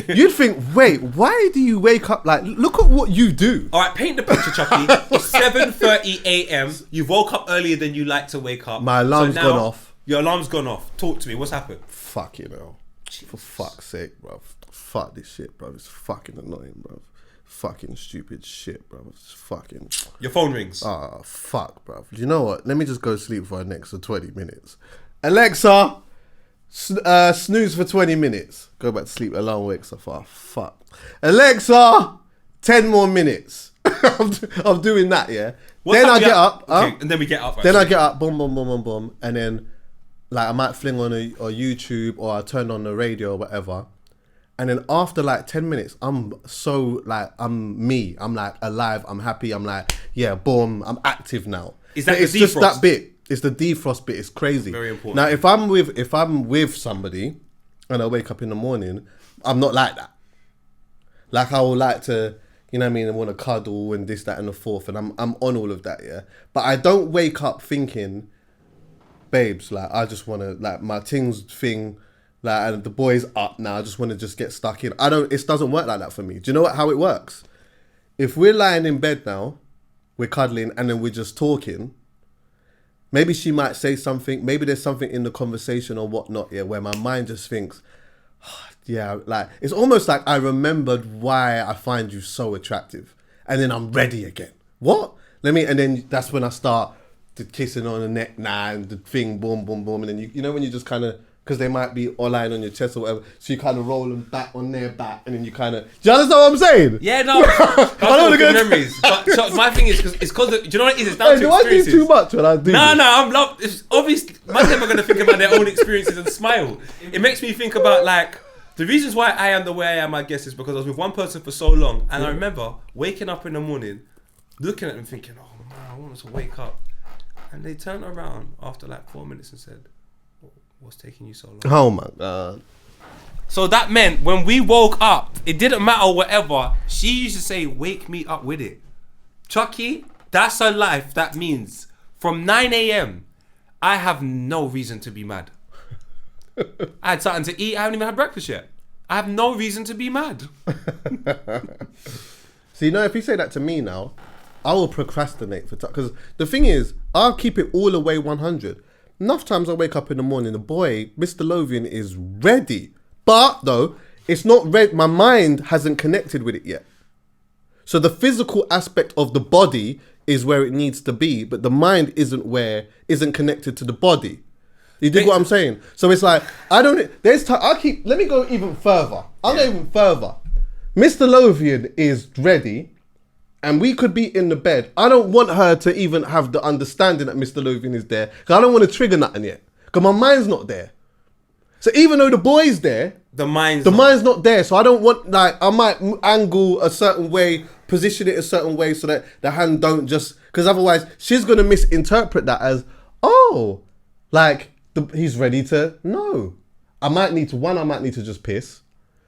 You'd think, wait, why do you wake up? Like, look at what you do. All right, paint the picture, Chuckie. It's 7:30 a.m. You woke up earlier than you like to wake up. My alarm's So now, gone off. Your alarm's gone off. Talk to me. What's happened? Fuck you know. For fuck's sake, bro. Fuck this shit, bro. It's fucking annoying, bro. Fucking stupid shit, bro. It's fucking... Your phone rings. Ah, fuck, bro. You know what? Let me just go sleep for the next 20 minutes. Alexa, snooze for 20 minutes. Go back to sleep. Alarm wakes up. Oh, fuck. Alexa, 10 more minutes. I'm doing that, yeah. Then I get up. Okay, and then we get up. Then I get up, boom, boom, boom, boom, boom. And then, like, I might fling on a YouTube or I turn on the radio or whatever. And then after like 10 minutes, I'm so like, I'm me. I'm like alive. I'm happy. I'm like, yeah, boom. I'm active now. Is that it's the just defrost? that bit. It's the defrost bit. It's crazy. Very important. Now, if I'm with somebody and I wake up in the morning, I'm not like that. Like I would like to, you know what I mean, I want to cuddle and this, that, and the fourth, and I'm on all of that, yeah. But I don't wake up thinking, babes, like I just want to, like my thing, like and the boy's up now. I just want to just get stuck in. It doesn't work like that for me. Do you know how it works? If we're lying in bed now, we're cuddling, and then we're just talking. Maybe she might say something. Maybe there's something in the conversation or whatnot, yeah, where my mind just thinks, oh, yeah, like it's almost like I remembered why I find you so attractive, and then I'm ready again. What? And then that's when I start the kissing on the neck, and the thing, boom, boom, boom, and then you know when you just kind of, because they might be all lying on your chest or whatever, so you kind of roll them back on their back, and then you kind of, do you understand what I'm saying? Yeah, no, I know good memories. But so my thing is, it's because, do you know what it is? It's down to Do I do experiences. too much when I do? No, it's obviously, my them are going to think about their own experiences and smile. It makes me think about, like, the reasons why I am the way I am, I guess, is because I was with one person for so long, and I remember waking up in the morning, looking at them thinking, oh man, I want to wake up. And they turned around after like 4 minutes and said, what's taking you so long? Oh my God. So that meant when we woke up, it didn't matter whatever. She used to say, wake me up with it. Chuckie, that's her life. That means from 9 a.m, I have no reason to be mad. I had something to eat. I haven't even had breakfast yet. I have no reason to be mad. So, you know, if you say that to me now, I will procrastinate for time. Because the thing is, I'll keep it all the way 100. Enough times I wake up in the morning, the boy, Mr. Lovian, is ready. But, though, it's not ready. My mind hasn't connected with it yet. So the physical aspect of the body is where it needs to be, but the mind isn't connected to the body. You dig what I'm saying? So it's like, let me go even further. I'll go even further. Mr. Lovian is ready, and we could be in the bed. I don't want her to even have the understanding that Mr. Lovian is there, because I don't want to trigger nothing yet, because my mind's not there. So even though the boy's there, the mind's not there. So I don't want, like, I might angle a certain way, position it a certain way so that the hand don't just, because otherwise she's going to misinterpret that as, oh, like, he's ready to, no. I might need to just piss.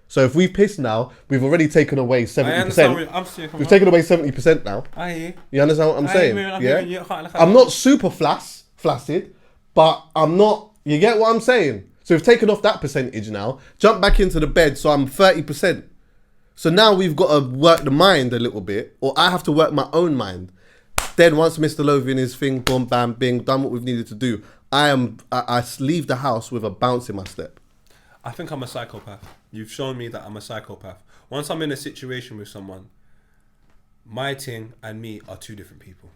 So if we piss now, we've already taken away 70%. We've taken away 70% now. I hear you. You understand what I'm saying? I'm not super flaccid, but I'm not, you get what I'm saying? So we've taken off that percentage now, jump back into the bed, so I'm 30%. So now we've got to work the mind a little bit, or I have to work my own mind. Then once Mr. Lovian is thing, boom, bam, bing, done what we've needed to do, I leave the house with a bounce in my step. I think I'm a psychopath. You've shown me that I'm a psychopath. Once I'm in a situation with someone, my ting and me are two different people.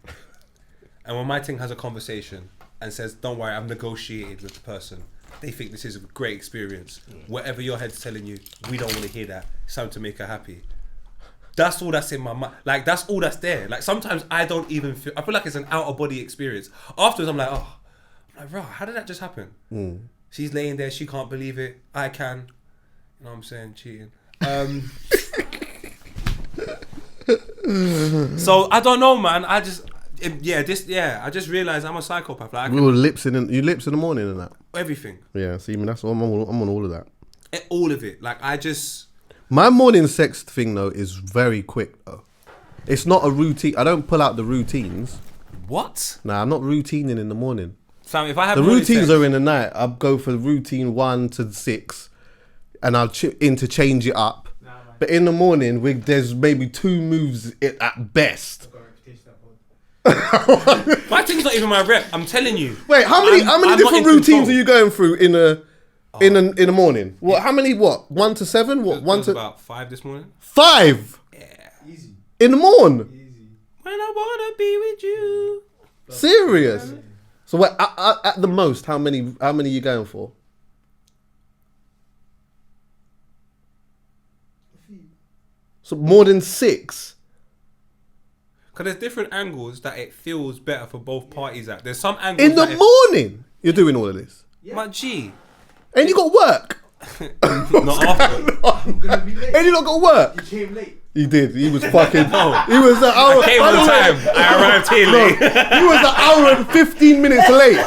And when my ting has a conversation and says, don't worry, I've negotiated with the person, they think this is a great experience. Whatever your head's telling you, we don't want to hear that. It's time to make her happy. That's all that's in my mind. Like, that's all that's there. Like, sometimes I don't even feel, I feel like it's an out of body experience. Afterwards, I'm like, bro, how did that just happen? She's laying there, she can't believe it. I can. You know what I'm saying? Cheating. So, I don't know, man. I just realised I'm a psychopath. Like, We were lips in the morning and that. Everything. Yeah, see, I mean, that's I'm on all of that. All of it. Like, I just... My morning sex thing though is very quick though. It's not a routine. I don't pull out the routines. What? Nah, I'm not routining in the morning. Sam, if I have The morning routines sex- are in the night. I'll go for routine 1 to 6, and I'll interchange it up. Nah, man. But in the morning, there's maybe 2 moves at best. I've got a reputation that pod. My thing's not even my rep. I'm telling you. Wait, how many I'm different not in routines control. are you going through in the morning? What? How many? What? 1 to 7? What? It 1 was to about 5 this morning. 5 Easy. in the morning? Easy. When I wanna be with you. Serious? So what? At the most, how many are you going for? So more than 6. Because there's different angles that it feels better for both parties at. There's some angles In the that morning, you're doing all of this, My G. and you got work, Not after. I'm gonna be late. and you not got work. You came late. He did. He was fucking. He was an hour. Came by the on way, time. I arrived here late. He was an hour and 15 minutes late.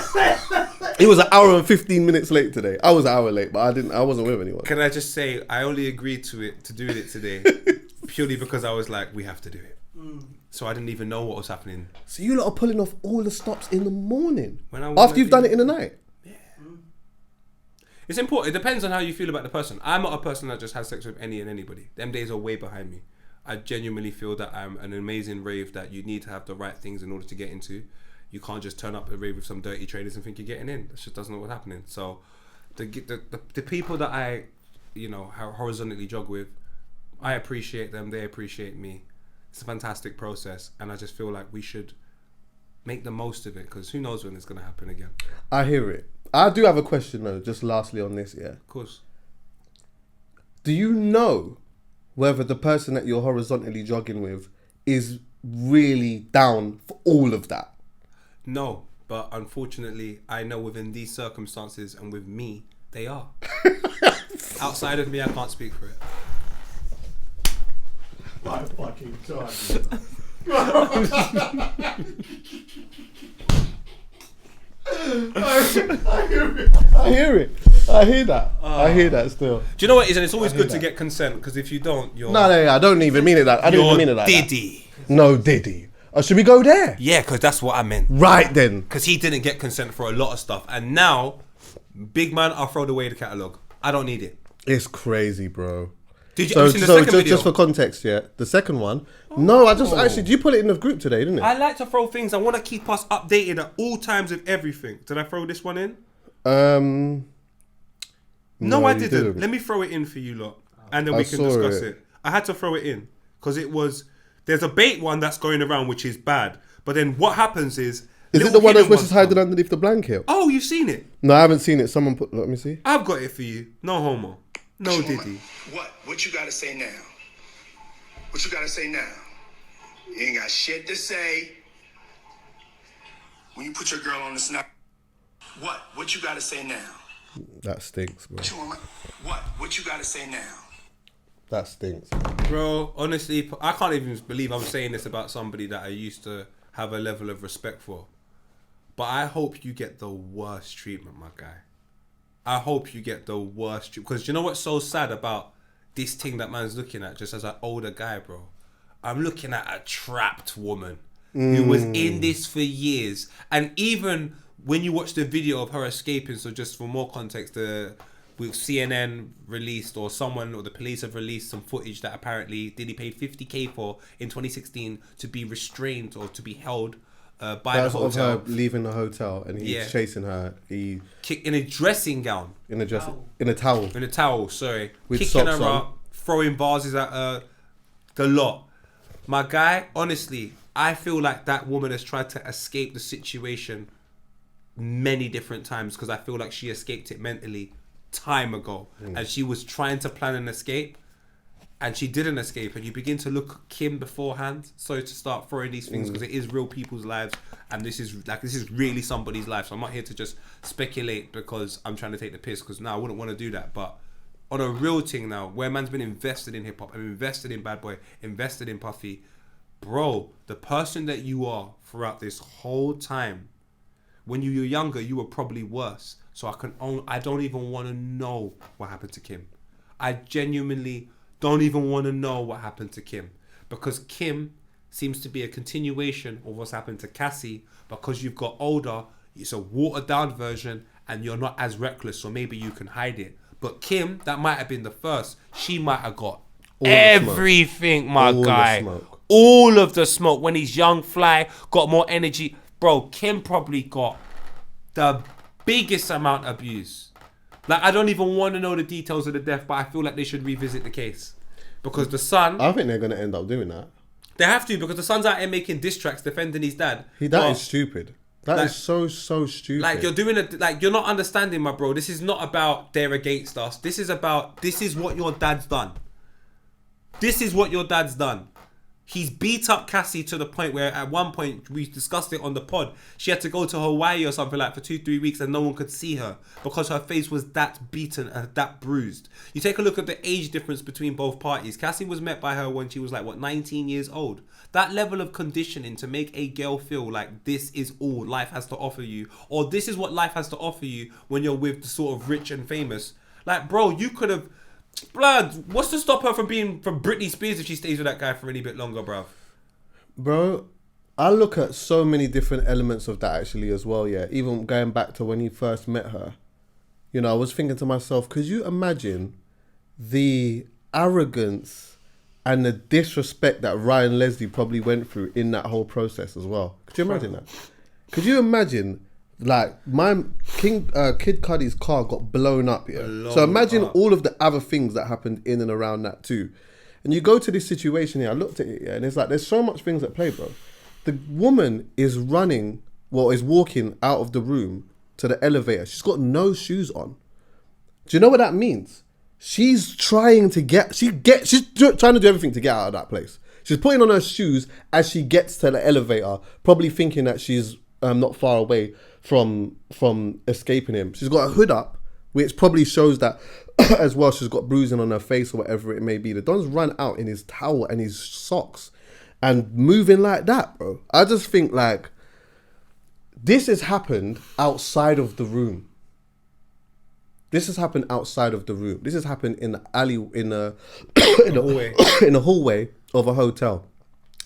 He was an hour and 15 minutes late today. I was an hour late, but I wasn't with anyone. Can I just say, I only agreed to doing it today purely because I was like, we have to do it. So I didn't even know what was happening. So you lot are pulling off all the stops in the morning When I wanna after you've be- done it in the night. It's important. It depends on how you feel about the person. I'm not a person that just has sex with any and anybody. Them days are way behind me. I genuinely feel that I'm an amazing rave that you need to have the right things in order to get into. You can't just turn up at a rave with some dirty traders and think you're getting in. That just doesn't know what's happening. So the people that I, horizontally jog with, I appreciate them. They appreciate me. It's a fantastic process. And I just feel like we should make the most of it because who knows when it's going to happen again. I hear it. I do have a question though, just lastly on this, yeah. Of course. Do you know whether the person that you're horizontally jogging with is really down for all of that? No, but unfortunately, I know within these circumstances and with me, they are. Outside of me, I can't speak for it. My fucking god. I hear it. I hear that. I hear that still. Do you know what it is? And it's always good to get consent because if you don't, you're No, I don't even mean it that. I don't even mean it like Diddy. that. No, Diddy. Oh, should we go there? Yeah, because that's what I meant. Right then. Because he didn't get consent for a lot of stuff, and now, big man, I'll throw away the catalog. I don't need it. It's crazy, bro. Did you So, have you seen the so second video? just for context, yeah. The second one. No, I just actually. Did you put it in the group today, didn't it? I like to throw things. I want to keep us updated at all times with everything. Did I throw this one in? No, I you didn't. Let me throw it in for you lot, and then we can saw discuss it. it. I had to throw it in because it was. There's a bait one that's going around which is bad, but then what happens is. Is it little the one that's hidden supposed to ones hide it come. underneath the blanket? Oh, you've seen it. No, I haven't seen it. Someone put. Let me see. I've got it for you. No homo. No Diddy. What? What you gotta say now? What you gotta say now? You ain't got shit to say. When you put your girl on the snap. What? What you gotta say now? That stinks, bro. What you want? What? What you gotta say now? That stinks. Bro, honestly, I can't even believe I'm saying this about somebody that I used to have a level of respect for. But I hope you get the worst treatment, my guy. I hope you get the worst treatment. Because you know what's so sad about this thing that man's looking at, just as an older guy, bro? I'm looking at a trapped woman who was in this for years. And even when you watch the video of her escaping, so just for more context, CNN released or someone or the police have released some footage that apparently Diddy paid 50k for in 2016 to be restrained or to be held by That's the of hotel. her leaving the hotel and he's Yeah. chasing her. He In a dressing gown. in a dress in a towel. In a towel, sorry. With Kicking her socks on. up, throwing vases at her, the lot. My guy, honestly, I feel like that woman has tried to escape the situation many different times because I feel like she escaped it mentally time ago. And she was trying to plan an escape and she didn't escape. And you begin to look at Kim beforehand. So to start throwing these things because it is real people's lives and this is really somebody's life. So I'm not here to just speculate because I'm trying to take the piss because I wouldn't want to do that. But on a real thing now, where man's been invested in hip hop, I'm invested in Bad Boy, invested in Puffy, bro, the person that you are throughout this whole time, when you were younger, you were probably worse. So I don't even want to know what happened to Kim. I genuinely don't even want to know what happened to Kim, because Kim seems to be a continuation of what's happened to Cassie. Because you've got older, it's a watered down version, and you're not as reckless, so maybe you can hide it. But Kim, that might have been the first. She might have got everything, my guy. All of the smoke. When he's young, fly, got more energy. Bro, Kim probably got the biggest amount of abuse. Like, I don't even want to know the details of the death, but I feel like they should revisit the case. Because the son... I think they're going to end up doing that. They have to, because the son's out here making diss tracks defending his dad. That is stupid. That is so stupid. Like, you're doing it, like, you're not understanding, my bro. This is not about they're against us. This is what your dad's done. This is what your dad's done. He's beat up Cassie to the point where at one point, we discussed it on the pod, she had to go to Hawaii or something like for 2-3 weeks and no one could see her because her face was that beaten and that bruised. You take a look at the age difference between both parties. Cassie was met by her when she was like, 19 years old. That level of conditioning to make a girl feel like this is all life has to offer you, or this is what life has to offer you when you're with the sort of rich and famous. Like, bro, you could have... Blood, what's to stop her from being from Britney Spears if she stays with that guy for any bit longer, bro? Bro, I look at so many different elements of that actually as well, yeah. Even going back to when he first met her. You know, I was thinking to myself, could you imagine the arrogance and the disrespect that Ryan Leslie probably went through in that whole process as well? Could you imagine that? Could you imagine... Like, my Kid Cudi's car got blown up, yeah. So imagine all of the other things that happened in and around that too. And you go to this situation here, I looked at it, yeah, and it's like, there's so much things at play, bro. The woman is walking out of the room to the elevator. She's got no shoes on. Do you know what that means? She's trying to she's trying to do everything to get out of that place. She's putting on her shoes as she gets to the elevator, probably thinking that she's not far away from escaping him. She's got a hood up, which probably shows that as well. She's got bruising on her face or whatever it may be. The Don's run out in his towel and his socks and moving like that, bro. I just think like this has happened outside of the room. This has happened outside of the room. This has happened in the alley, in a hallway of a hotel.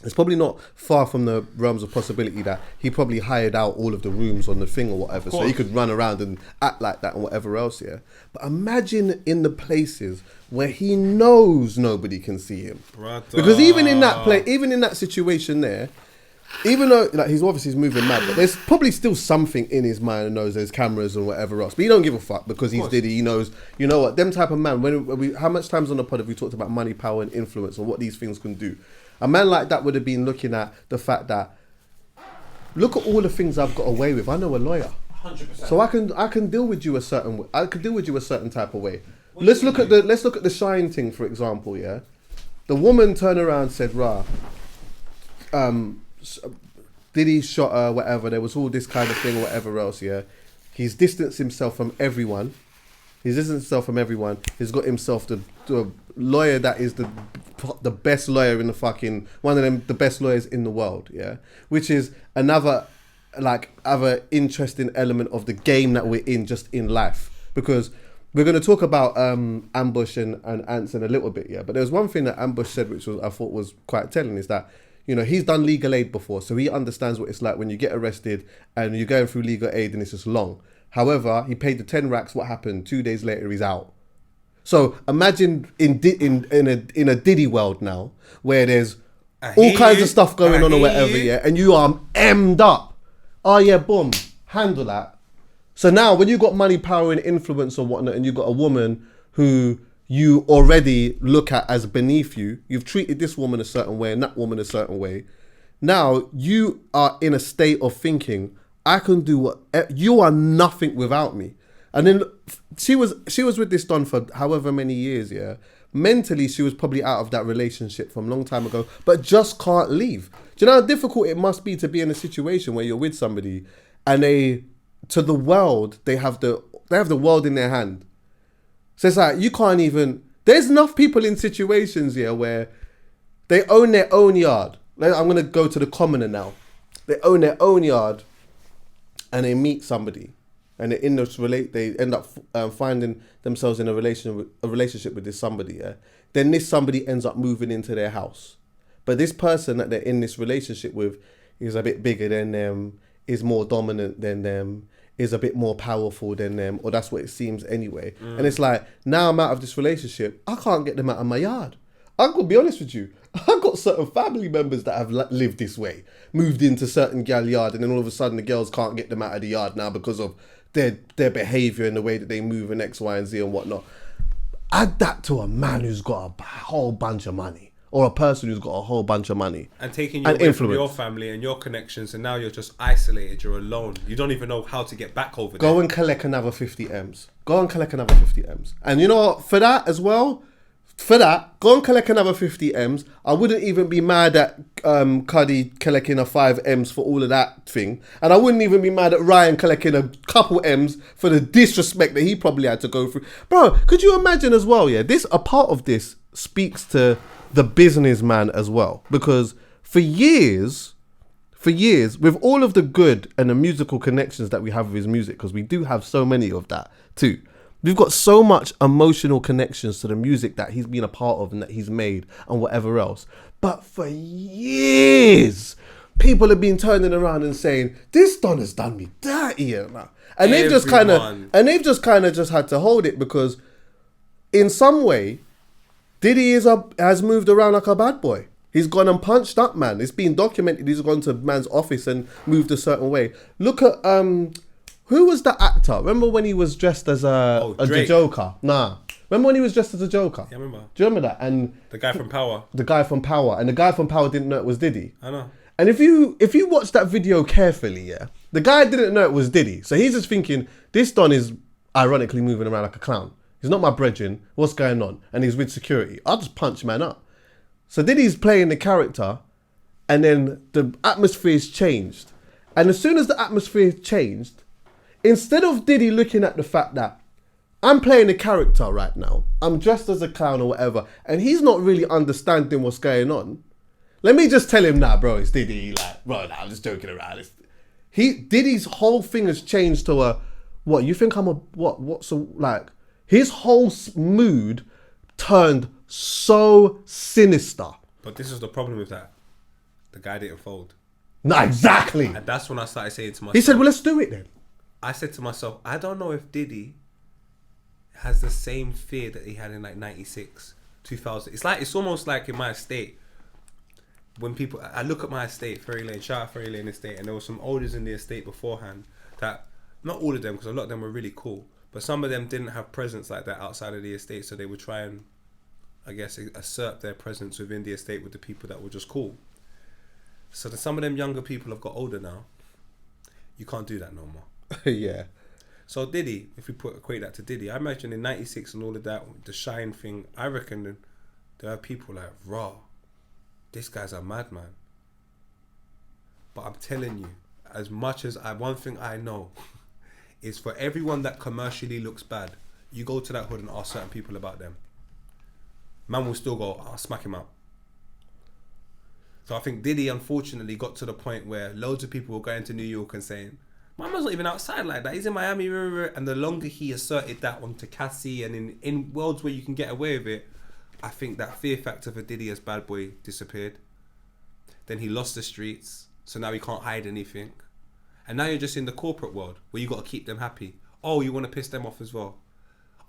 It's probably not far from the realms of possibility that he probably hired out all of the rooms on the thing or whatever, so he could run around and act like that and whatever else, yeah. But imagine in the places where he knows nobody can see him. Brother. Because even in that situation there, even though like he's moving mad, but there's probably still something in his mind and knows there's cameras and whatever else. But he don't give a fuck because he's Diddy. He knows, you know what, them type of man. How much times on the pod have we talked about money, power, and influence, and what these things can do? A man like that would have been looking at the fact that, look at all the things I've got away with. I know a lawyer, 100%. So I can deal with you a certain way. I could deal with you a certain type of way. Let's look at the Shine thing, for example. Yeah, the woman turned around and said, "Rah, Diddy shot her, whatever." There was all this kind of thing, whatever else. Yeah, he's distanced himself from everyone. He's got himself the lawyer that is the best lawyer in the fucking, one of them, the best lawyers in the world, yeah? Which is another, like, other interesting element of the game that we're in, just in life. Because we're going to talk about Ambush and Antz in a little bit, yeah? But there was one thing that Ambush said, which I thought was quite telling, is that, you know, he's done legal aid before, so he understands what it's like when you get arrested and you're going through legal aid and it's just long. However, he paid the 10 racks. What happened? 2 days later, he's out. So imagine in a Diddy world now, where there's all kinds of stuff going on or whatever, yeah, and you are M'd up. Oh yeah, boom, handle that. So now, when you got money, power, and influence or whatnot, and you got a woman who you already look at as beneath you, you've treated this woman a certain way and that woman a certain way. Now you are in a state of thinking, I can do what, you are nothing without me. And then she was with this Don for however many years, yeah. Mentally, she was probably out of that relationship from a long time ago, but just can't leave. Do you know how difficult it must be to be in a situation where you're with somebody and they have the world in their hand. So it's like, you can't even, there's enough people in situations here where they own their own yard. Like, I'm going to go to the commoner now. They own their own yard and they meet somebody and they're in this they end up finding themselves in a relationship with this somebody, yeah, then this somebody ends up moving into their house. But this person that they're in this relationship with is a bit bigger than them, is more dominant than them, is a bit more powerful than them, or that's what it seems anyway. And it's like, now I'm out of this relationship, I can't get them out of my yard. I'm going to be honest with you. I've got certain family members that have lived this way, moved into certain gal yard, and then all of a sudden the girls can't get them out of the yard now because of their behaviour and the way that they move and X, Y, and Z and whatnot. Add that to a man who's got a whole bunch of money, or a person who's got a whole bunch of money. And taking you away from your family and your connections, and now you're just isolated, you're alone. You don't even know how to get back over there. Go and collect another 50 M's. Go and collect another 50 M's. And you know what, for that as well, go and collect another 50 M's. I wouldn't even be mad at Cuddy collecting a 5 M's for all of that thing. And I wouldn't even be mad at Ryan collecting a couple M's for the disrespect that he probably had to go through. Bro, could you imagine as well, yeah, a part of this speaks to the businessman as well. Because for years, with all of the good and the musical connections that we have with his music, because we do have so many of that too, we've got so much emotional connections to the music that he's been a part of and that he's made and whatever else. But for years, people have been turning around and saying, this Don has done me dirty. And they've just kind of just had to hold it, because in some way, Diddy has moved around like a bad boy. He's gone and punched up, man. It's been documented. He's gone to man's office and moved a certain way. Look at who was the actor? Remember when he was dressed as the Joker? Nah. Remember when he was dressed as a Joker? Yeah, I remember. Do you remember that? And the guy from Power. The guy from Power. And the guy from Power didn't know it was Diddy. I know. And if you watch that video carefully, yeah, the guy didn't know it was Diddy. So he's just thinking, this Don is ironically moving around like a clown. He's not my brethren. What's going on? And he's with security. I'll just punch man up. So Diddy's playing the character, and then the atmosphere's changed. And as soon as the atmosphere changed, instead of Diddy looking at the fact that I'm playing a character right now, I'm dressed as a clown or whatever, and he's not really understanding what's going on, let me just tell him, nah, bro, it's Diddy. Like, bro, nah, I'm just joking around. Diddy's whole thing has changed to what? You think I'm a, what? So, like, his whole mood turned so sinister. But this is the problem with that. The guy didn't fold. No, exactly. And that's when I started saying to myself... He said, well, let's do it then. I said to myself, I don't know if Diddy has the same fear that he had in like 96, 2000. It's almost like in my estate, when people... I look at my estate, Ferry Lane, shout out Ferry Lane estate, and there were some elders in the estate beforehand that, not all of them, because a lot of them were really cool, but some of them didn't have presence like that outside of the estate, so they would try and, I guess, assert their presence within the estate with the people that were just cool. So that some of them younger people have got older now. You can't do that no more. Yeah. So Diddy, if we equate that to Diddy, I imagine in 96 and all of that, the Shine thing, I reckon there are people like, raw, this guy's a madman. But I'm telling you, as much as one thing I know is for everyone that commercially looks bad, you go to that hood and ask certain people about them. Man will still go, I'll smack him out. So I think Diddy unfortunately got to the point where loads of people were going to New York and saying, my man's not even outside like that, he's in Miami. And the longer he asserted that onto Cassie and in worlds where you can get away with it, I think that fear factor for Diddy as bad boy disappeared. Then he lost the streets, so now he can't hide anything. And now you're just in the corporate world where you got to keep them happy. Oh, you want to piss them off as well.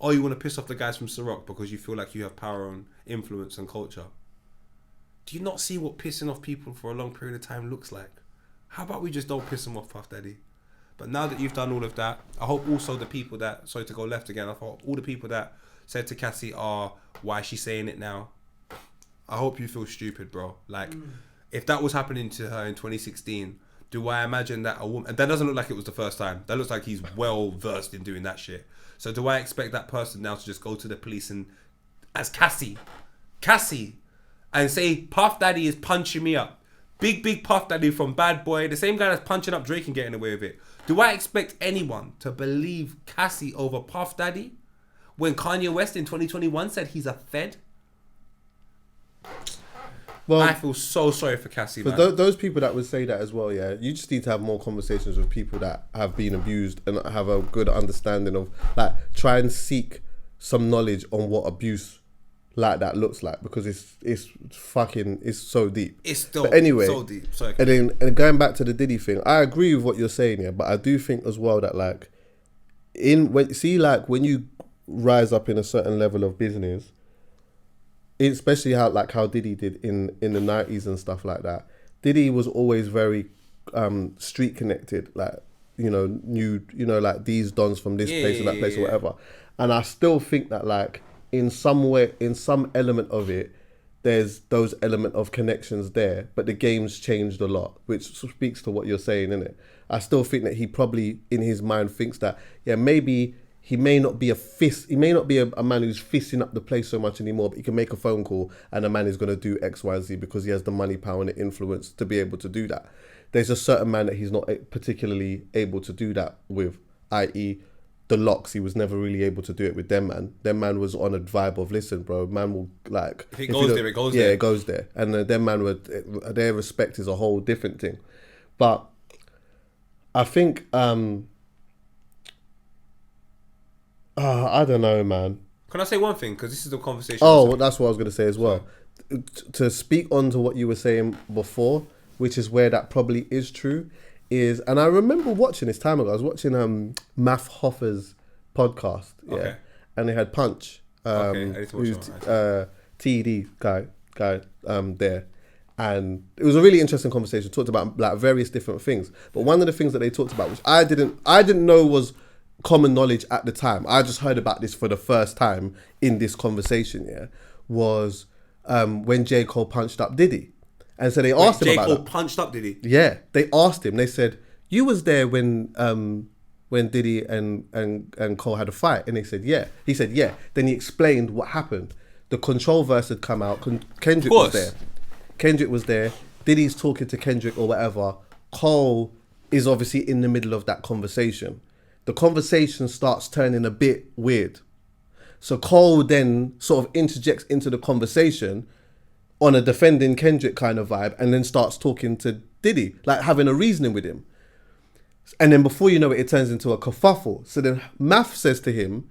Oh, you want to piss off the guys from Ciroc because you feel like you have power and influence and culture. Do you not see what pissing off people for a long period of time looks like? How about we just don't piss them off, Puff Daddy? But now that you've done all of that, I hope also the people that, sorry to go left again, I hope all the people that said to Cassie, why is she saying it now? I hope you feel stupid, bro. Like, if that was happening to her in 2016, do I imagine that a woman... And that doesn't look like it was the first time. That looks like he's well versed in doing that shit. So do I expect that person now to just go to the police and... As Cassie... And say, Puff Daddy is punching me up. Big Puff Daddy from Bad Boy. The same guy that's punching up Drake and getting away with it. Do I expect anyone to believe Cassie over Puff Daddy? When Kanye West in 2021 said he's a fed? Well, I feel so sorry for Cassie, but man. those people that would say that as well, yeah, you just need to have more conversations with people that have been abused and have a good understanding of, like, try and seek some knowledge on what abuse like that looks like, because it's so deep. It's still but anyway, so deep. Sorry. And going back to the Diddy thing, I agree with what you're saying, yeah, but I do think as well that, like, when you rise up in a certain level of business, especially how Diddy did in the 90s and stuff like that. Diddy was always very street connected, like, like these dons from this place and that place or whatever. And I still think that, like, in some way, in some element of it, there's those element of connections there, but the game's changed a lot, which speaks to what you're saying, innit? I still think that he probably in his mind thinks that, yeah, maybe he may not be a man who's fisting up the place so much anymore, but he can make a phone call and a man is going to do X, Y, Z because he has the money, power and the influence to be able to do that. There's a certain man that he's not particularly able to do that with, i.e. the Locks. He was never really able to do it with them, man. Them man was on a vibe of, listen, bro, man will, like... If it goes there, it goes there. Yeah, it goes there. And them man, their respect is a whole different thing. But I think... I don't know, man. Can I say one thing? Because this is the conversation. Oh, well, that's what I was going to say as well. To speak on to what you were saying before, which is where that probably is true, is, and I remember watching this time ago, I was watching Math Hoffer's podcast, yeah, Okay. and they had Punch, Okay, I need to watch who's that, TED guy there, and it was a really interesting conversation. Talked about, like, various different things, but one of the things that they talked about, which I didn't know was common knowledge at the time, I just heard about this for the first time in this conversation, yeah, was when J. Cole punched up Diddy. And so they asked him about J. Cole that. punched up Diddy? Yeah, they asked him, they said, you was there when Diddy and Cole had a fight? And they said, yeah. He said, yeah. Then he explained what happened. The Control verse had come out. Kendrick was there. Kendrick was there. Diddy's talking to Kendrick or whatever. Cole is obviously in the middle of that conversation. The conversation starts turning a bit weird. So Cole then sort of interjects into the conversation on a defending Kendrick kind of vibe, and then starts talking to Diddy, like having a reasoning with him. And then before you know it, it turns into a kerfuffle. So then Math says to him,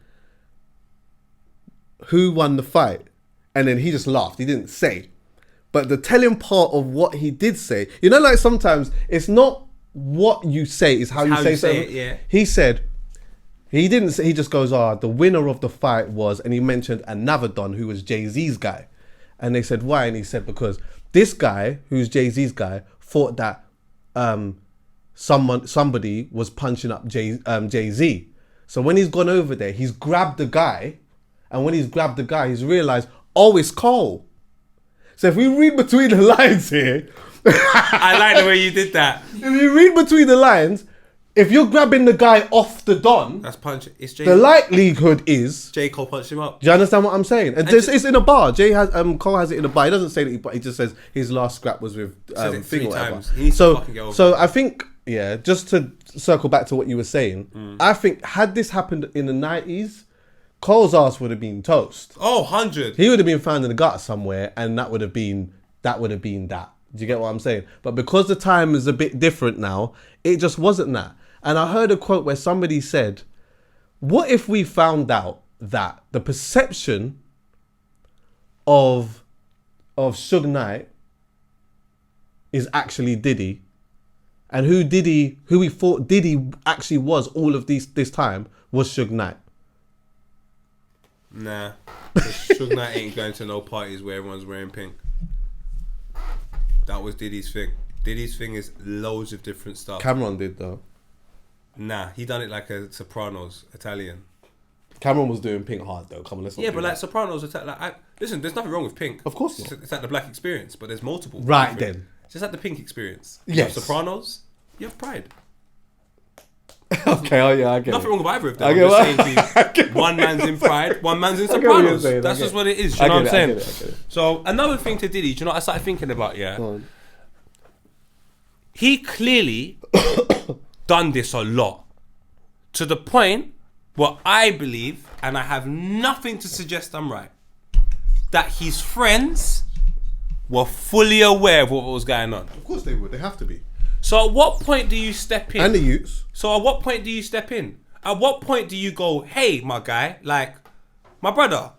who won the fight? And then he just laughed. He didn't say. But the telling part of what he did say, like sometimes it's not what you say, is how you say something. It, yeah. He said, he didn't say, he just goes, the winner of the fight was, and he mentioned another Don who was Jay-Z's guy. And they said, why? And he said, because this guy, who's Jay-Z's guy, thought that somebody was punching up Jay-Z. So when he's gone over there, he's grabbed the guy. And when he's grabbed the guy, he's realized, it's Cole. So if we read between the lines here... I like the way you did that. If you read between the lines, if you're grabbing the guy off the Don, that's punch. It's J. The likelihood is J. Cole punched him up. Do you understand what I'm saying? And it's in a bar. Cole has it in a bar. He doesn't say that, he just says his last scrap was with thing or whatever. So I think, yeah, just to circle back to what you were saying, I think had this happened in the 90s, Cole's ass would have been toast. 100. He would have been found in the gutter somewhere, and that would have been that. Do you get what I'm saying? But because the time is a bit different now, it just wasn't that. And I heard a quote where somebody said, what if we found out that the perception of Suge Knight is actually Diddy, and who we thought Diddy actually was all of this time was Suge Knight? Nah. Suge Knight ain't going to no parties where everyone's wearing pink. That was Diddy's thing. Diddy's thing is loads of different stuff. Cameron did though. Nah, he done it like a Sopranos Italian. Cameron was doing pink hard though. Come on, let's not. Yeah, but like Sopranos, listen, there's nothing wrong with pink. Of course not. It's like the black experience, but there's multiple. Right then. It's just like the pink experience. Yes. Sopranos, you have pride. Okay, I get nothing it. wrong with either of them. I'm just saying to you, one man's in pride, one man's in Sopranos. That's just what it is. You know what I'm saying? I get it. So another thing to Diddy, do you know what I started thinking about? Yeah, he clearly done this a lot to the point where I believe, and I have nothing to suggest I'm right, that his friends were fully aware of what was going on. Of course they would. They have to be. So at what point do you step in? And the youths. So at what point do you step in? At what point do you go, hey, my guy, like, my brother,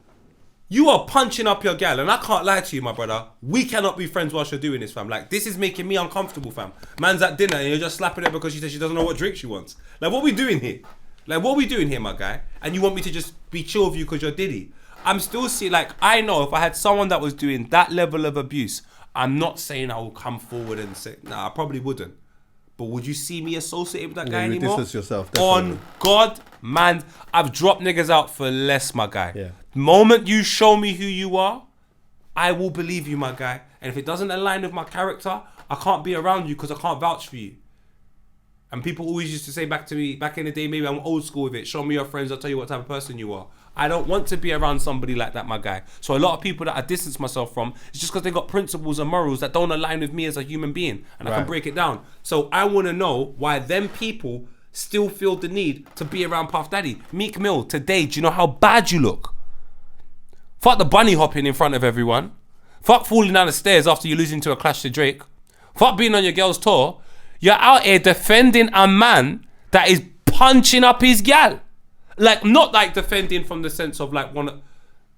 you are punching up your gal, and I can't lie to you, my brother. We cannot be friends whilst you're doing this, fam. Like, this is making me uncomfortable, fam. Man's at dinner and you're just slapping her because she says she doesn't know what drink she wants. Like, what we doing here? Like, what we doing here, my guy? And you want me to just be chill with you because you're Diddy? I'm still seeing, like, I know if I had someone that was doing that level of abuse, I'm not saying I will come forward and say, nah, I probably wouldn't. But would you see me associated with that guy anymore? You distance yourself, definitely. On God, man, I've dropped niggas out for less, my guy. Yeah. The moment you show me who you are, I will believe you, my guy. And if it doesn't align with my character, I can't be around you because I can't vouch for you. And people always used to say back to me, back in the day, maybe I'm old school with it, show me your friends, I'll tell you what type of person you are. I don't want to be around somebody like that, my guy. So a lot of people that I distance myself from, it's just because they got principles and morals that don't align with me as a human being. And I can break it down. So I want to know why them people still feel the need to be around Puff Daddy. Meek Mill, today, do you know how bad you look? Fuck the bunny hopping in front of everyone. Fuck falling down the stairs after you're losing to a clash to Drake. Fuck being on your girl's tour. You're out here defending a man that is punching up his gal. Like, not like defending from the sense of like man,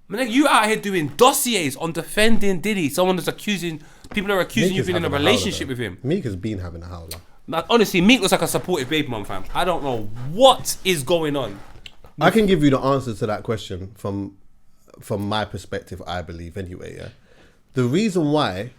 you out here doing dossiers on defending Diddy. Someone is accusing, people are accusing you of being in a relationship with him. Meek has been having a howler. Like, honestly, Meek looks like a supportive baby mum, fam. I don't know what is going on. I can give you the answer to that question from my perspective, I believe, anyway, yeah. The reason why,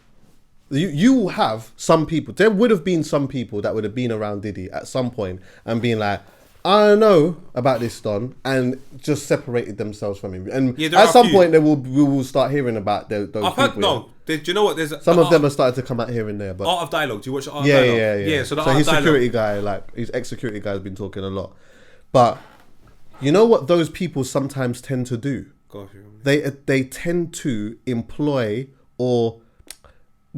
you will have some people, there would have been some people that would have been around Diddy at some point and been like, I don't know about this Don, and just separated themselves from him. And at some point, we will start hearing about those people. No, do you know what? There's some of them are starting to come out here and there. But Art of Dialogue. Do you watch Art of Dialogue? Yeah. So his security guy, like his ex-security guy, has been talking a lot. But you know what those people sometimes tend to do? They tend to employ or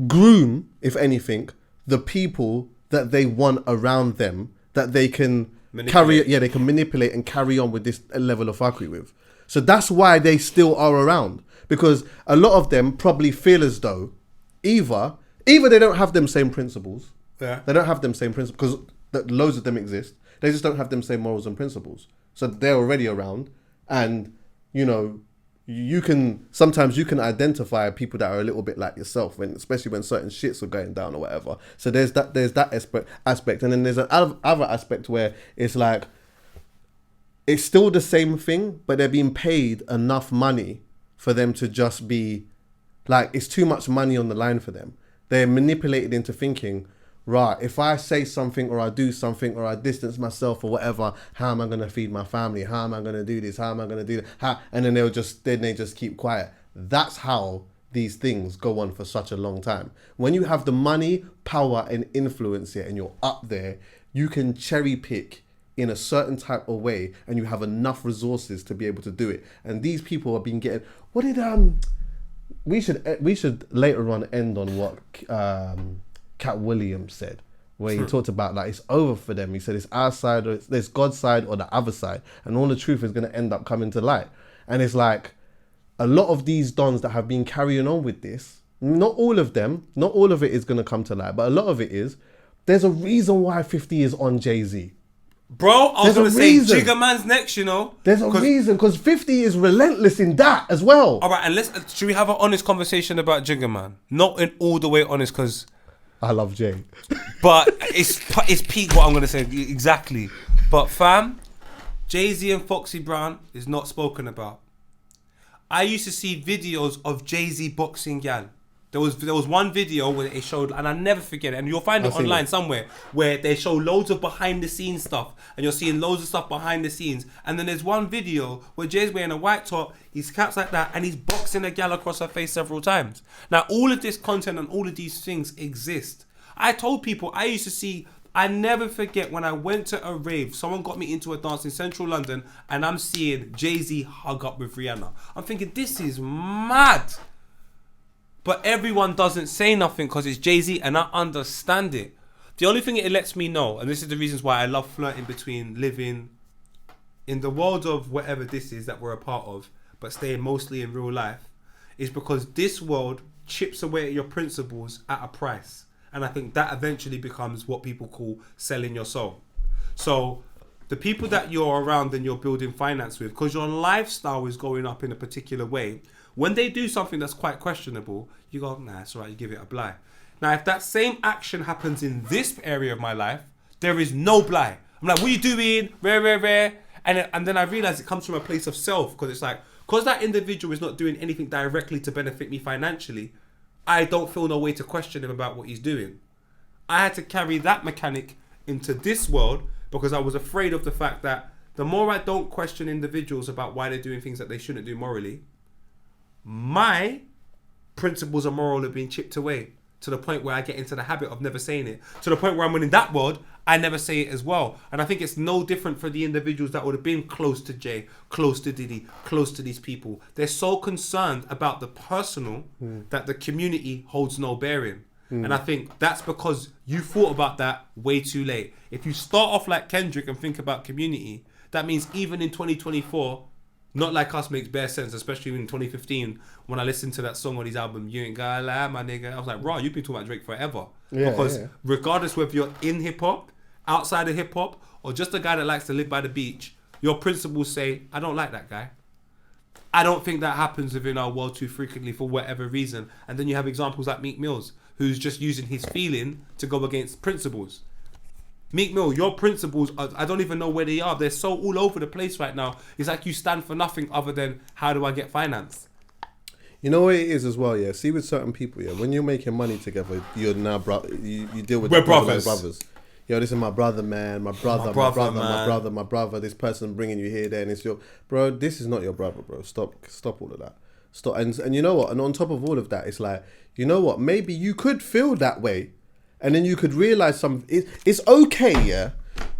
groom, if anything, the people that they want around them that they can they can manipulate and carry on with this level of fuckery with. So that's why they still are around, because a lot of them probably feel as though either they don't have them same principles. Yeah. They don't have them same principles because loads of them exist. They just don't have them same morals and principles. So they're already around, and you know, sometimes you can identify people that are a little bit like yourself, especially when certain shits are going down or whatever. So there's that aspect, and then there's an other aspect where it's like it's still the same thing, but they're being paid enough money for them to just be like, it's too much money on the line for them. They're manipulated into thinking, right, if I say something or I do something or I distance myself or whatever, how am I going to feed my family? How am I going to do this? How am I going to do that? And then they just keep quiet. That's how these things go on for such a long time. When you have the money, power and influence here and you're up there, you can cherry pick in a certain type of way and you have enough resources to be able to do it. And these people have been getting, what did, we should later on end on what, Cat Williams said, where he talked about like it's over for them. He said it's our side or there's God's side or the other side, and all the truth is going to end up coming to light. And it's like a lot of these dons that have been carrying on with this, not all of it is going to come to light, but a lot of it is. There's a reason why 50 is on Jay-Z. Bro, I was going to say Jigga Man's next, you know. There's a reason, because 50 is relentless in that as well. All right, and should we have an honest conversation about Jigga Man? Not in all the way honest, because I love Jay. But it's peak what I'm going to say, exactly. But fam, Jay-Z and Foxy Brown is not spoken about. I used to see videos of Jay-Z boxing gal. There was one video where it showed, and I never forget it, and you'll find it online somewhere, where they show loads of behind the scenes stuff, and you're seeing loads of stuff behind the scenes. And then there's one video where Jay's wearing a white top, he's caps like that, and he's boxing a gal across her face several times. Now, all of this content and all of these things exist. I told people, I never forget when I went to a rave, someone got me into a dance in central London, and I'm seeing Jay-Z hug up with Rihanna. I'm thinking, this is mad. But everyone doesn't say nothing because it's Jay-Z, and I understand it. The only thing it lets me know, and this is the reasons why I love flirting between living in the world of whatever this is that we're a part of, but staying mostly in real life, is because this world chips away at your principles at a price. And I think that eventually becomes what people call selling your soul. So the people that you're around and you're building finance with, because your lifestyle is going up in a particular way, when they do something that's quite questionable, you go, nah, it's all right, you give it a bly. Now, if that same action happens in this area of my life, there is no bly. I'm like, what are you doing? Rare. And then I realize it comes from a place of self, because it's like, because that individual is not doing anything directly to benefit me financially, I don't feel no way to question him about what he's doing. I had to carry that mechanic into this world because I was afraid of the fact that the more I don't question individuals about why they're doing things that they shouldn't do morally, my principles of moral are being chipped away to the point where I get into the habit of never saying it. To the point where I'm in that world, I never say it as well. And I think it's no different for the individuals that would have been close to Jay, close to Diddy, close to these people. They're so concerned about the personal that the community holds no bearing. And I think that's because you thought about that way too late. If you start off like Kendrick and think about community, that means even in 2024, Not Like Us makes bare sense, especially in 2015 when I listened to that song on his album, You Ain't Gotta Lie, My Nigga. I was like, you've been talking about Drake forever. Because regardless whether you're in hip hop, outside of hip hop, or just a guy that likes to live by the beach, your principles say, I don't like that guy. I don't think that happens within our world too frequently for whatever reason. And then you have examples like Meek Mills, who's just using his feeling to go against principles. Meek Mill, your principles, I don't even know where they are. They're so all over the place right now. It's like you stand for nothing other than how do I get finance? You know what it is as well, yeah? See, with certain people, yeah, when you're making money together, you're now, you deal with We're brothers. Yo, this is my brother, man. My brother, this person bringing you here, there, and it's your... Bro, this is not your brother, bro. Stop all of that. Stop. And you know what? And on top of all of that, it's like, you know what? Maybe you could feel that way. And then you could realize it's okay, yeah,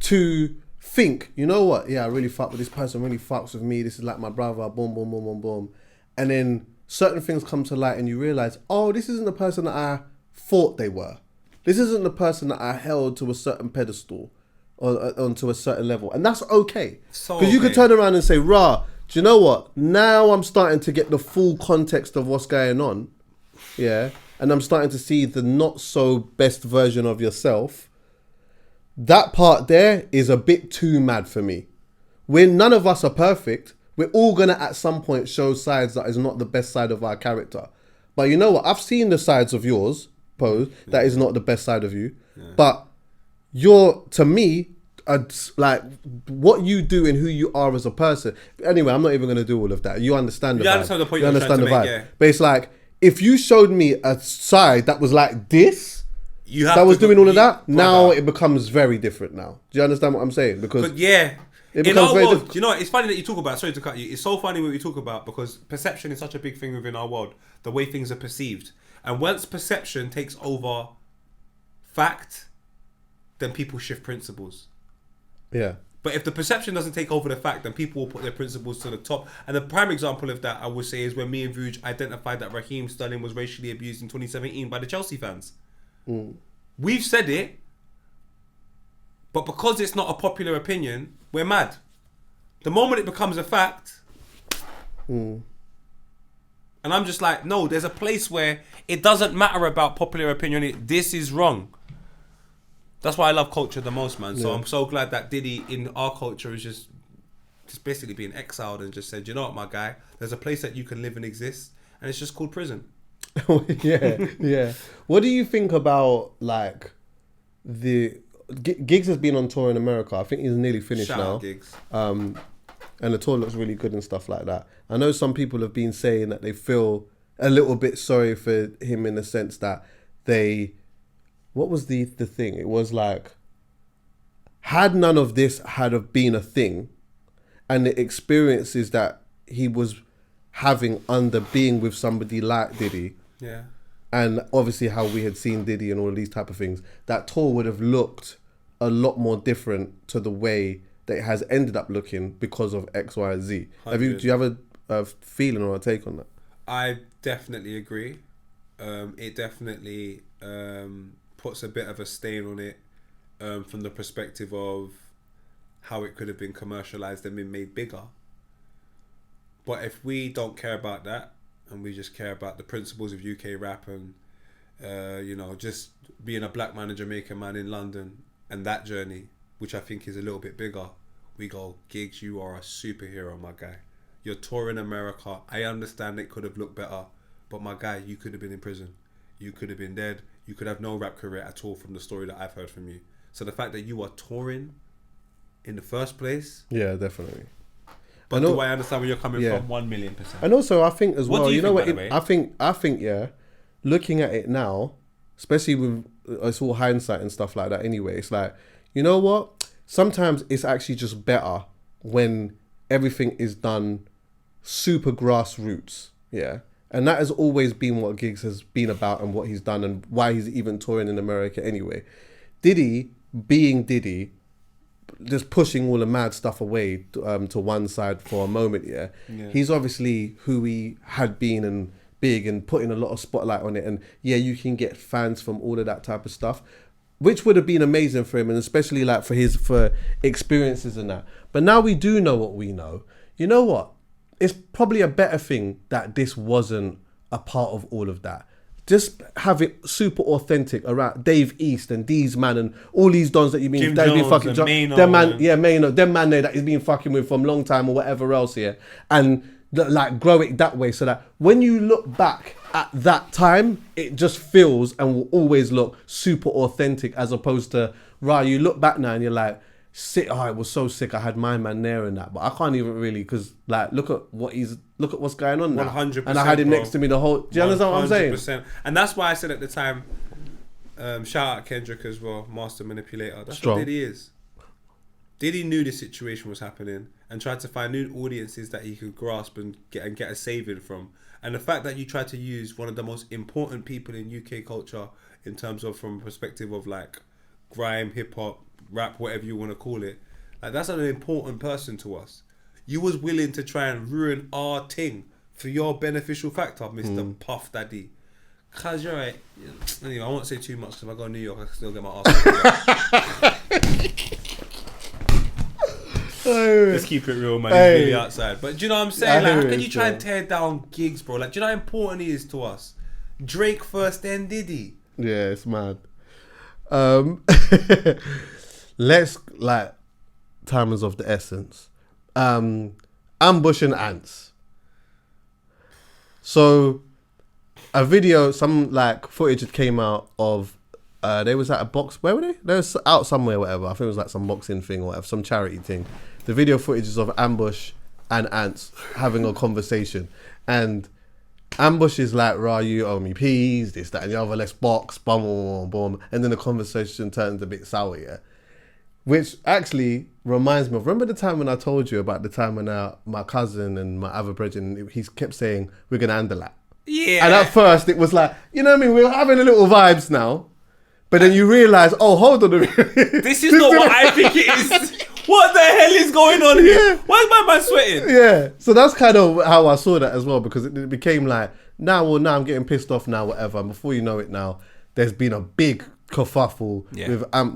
to think, you know what? Yeah, I really fuck with this person, really fucks with me. This is like my brother, boom, boom, boom, boom, boom. And then certain things come to light and you realize, oh, this isn't the person that I thought they were. This isn't the person that I held to a certain pedestal or onto a certain level. And that's okay. Because you could turn around and say, rah, do you know what? Now I'm starting to get the full context of what's going on. Yeah. And I'm starting to see the not so best version of yourself. That part there is a bit too mad for me. None of us are perfect. We're all going to at some point show sides that is not the best side of our character. But you know what? I've seen the sides of yours, Pose, that is not the best side of you. Yeah. But you're, to me, like what you do and who you are as a person. Anyway, I'm not even going to do all of that. You understand the vibe. You understand the point. You understand the vibe. Yeah. But it's like, if you showed me a side that was like this, that was doing all of that, now it becomes very different now. Do you understand what I'm saying? Because it becomes very different. You know, it's funny that you talk about, sorry to cut you, it's so funny what you talk about because perception is such a big thing within our world, the way things are perceived. And once perception takes over fact, then people shift principles. Yeah. But if the perception doesn't take over the fact, then people will put their principles to the top. And the prime example of that, I would say, is when me and Vuj identified that Raheem Sterling was racially abused in 2017 by the Chelsea fans. We've said it, but because it's not a popular opinion, we're mad. The moment it becomes a fact, and I'm just like, no, there's a place where it doesn't matter about popular opinion. This is wrong. That's why I love culture the most, man. So I'm so glad that Diddy in our culture is just basically being exiled and just said, you know what, my guy, there's a place that you can live and exist, and it's just called prison. Yeah. What do you think about like the Giggs has been on tour in America? I think he's nearly finished now. Shout out Giggs. And the tour looks really good and stuff like that. I know some people have been saying that they feel a little bit sorry for him in the sense that what was the thing? It was like, had none of this had have been a thing, and the experiences that he was having under being with somebody like Diddy, and obviously how we had seen Diddy and all of these type of things, that tour would have looked a lot more different to the way that it has ended up looking because of X, Y, and Z. Do you have a feeling or a take on that? I definitely agree. It definitely puts a bit of a stain on it from the perspective of how it could have been commercialized and been made bigger. But if we don't care about that, and we just care about the principles of UK rap and just being a black man, a Jamaican man in London, and that journey, which I think is a little bit bigger. We go, Gigs, you are a superhero, my guy. You're touring America. I understand it could have looked better, but my guy, you could have been in prison. You could have been dead. You could have no rap career at all from the story that I've heard from you. So the fact that you are touring in the first place. Yeah, definitely. But do I understand where you're coming from? 1,000,000%. And also, I think as What well, do you know think, what? by the way? I think, yeah, looking at it now, especially with it's all hindsight and stuff like that anyway, it's like, you know what? Sometimes it's actually just better when everything is done super grassroots, yeah. And that has always been what Giggs has been about and what he's done and why he's even touring in America anyway. Diddy, being Diddy, just pushing all the mad stuff away to one side for a moment, yeah. He's obviously who he had been and big and putting a lot of spotlight on it. And yeah, you can get fans from all of that type of stuff, which would have been amazing for him, and especially like for experiences and that. But now we do know what we know. You know what? It's probably a better thing that this wasn't a part of all of that. Just have it super authentic around Dave East and these man and all these dons that you've been, Jim that Jones been fucking and Mano them man, and- yeah, Mano, them man there that he's been fucking with from a long time or whatever else here, and like grow it that way so that when you look back at that time, it just feels and will always look super authentic, as opposed to you look back now and you're like, sick. Oh, it was so sick. I had my man there and that, but I can't even really because like look at what's going on now. 100%, and I had him bro. next to me the whole. Do you understand what I'm saying? 100%. And that's why I said at the time, shout out Kendrick as well, master manipulator. That's Strong. what Diddy is. Diddy knew this situation was happening and tried to find new audiences that he could grasp and get a saving from. And the fact that you tried to use one of the most important people in UK culture in terms of from a perspective of like grime, hip hop, rap, whatever you want to call it, like that's an important person to us. You was willing to try and ruin our thing for your beneficial factor, Mr. Puff Daddy. Cause you're right. Anyway, I won't say too much because if I go to New York, I can still get my ass. Let's keep it real, man. He's really outside. But do you know what I'm saying? Like, how can you try and tear down Gigs, bro? Like, do you know how important he is to us? Drake first, then Diddy. Yeah, it's mad. Let's like time is of the essence. Ambush and Antz. So a video, some like footage that came out of they was at a box. Where were they? They was out somewhere, whatever. I think it was like some boxing thing or whatever, some charity thing. The video footage is of Ambush and Antz having a conversation, and Ambush is like, you owe me peas, this, that, and the other, let's box, boom, boom, boom. And then the conversation turns a bit sour, yeah? Which actually reminds me of, remember the time when I told you about the time when my cousin and my other brother, he kept saying, we're going to handle that. Yeah. And at first it was like, you know what I mean, we're having a little vibes now. But then you realise, oh, hold on a minute. This is not what I think it is. What the hell is going on here? Yeah. Why is my man sweating? Yeah, so that's kind of how I saw that as well, because it became like, now I'm getting pissed off now, whatever. And before you know it now, there's been a big kerfuffle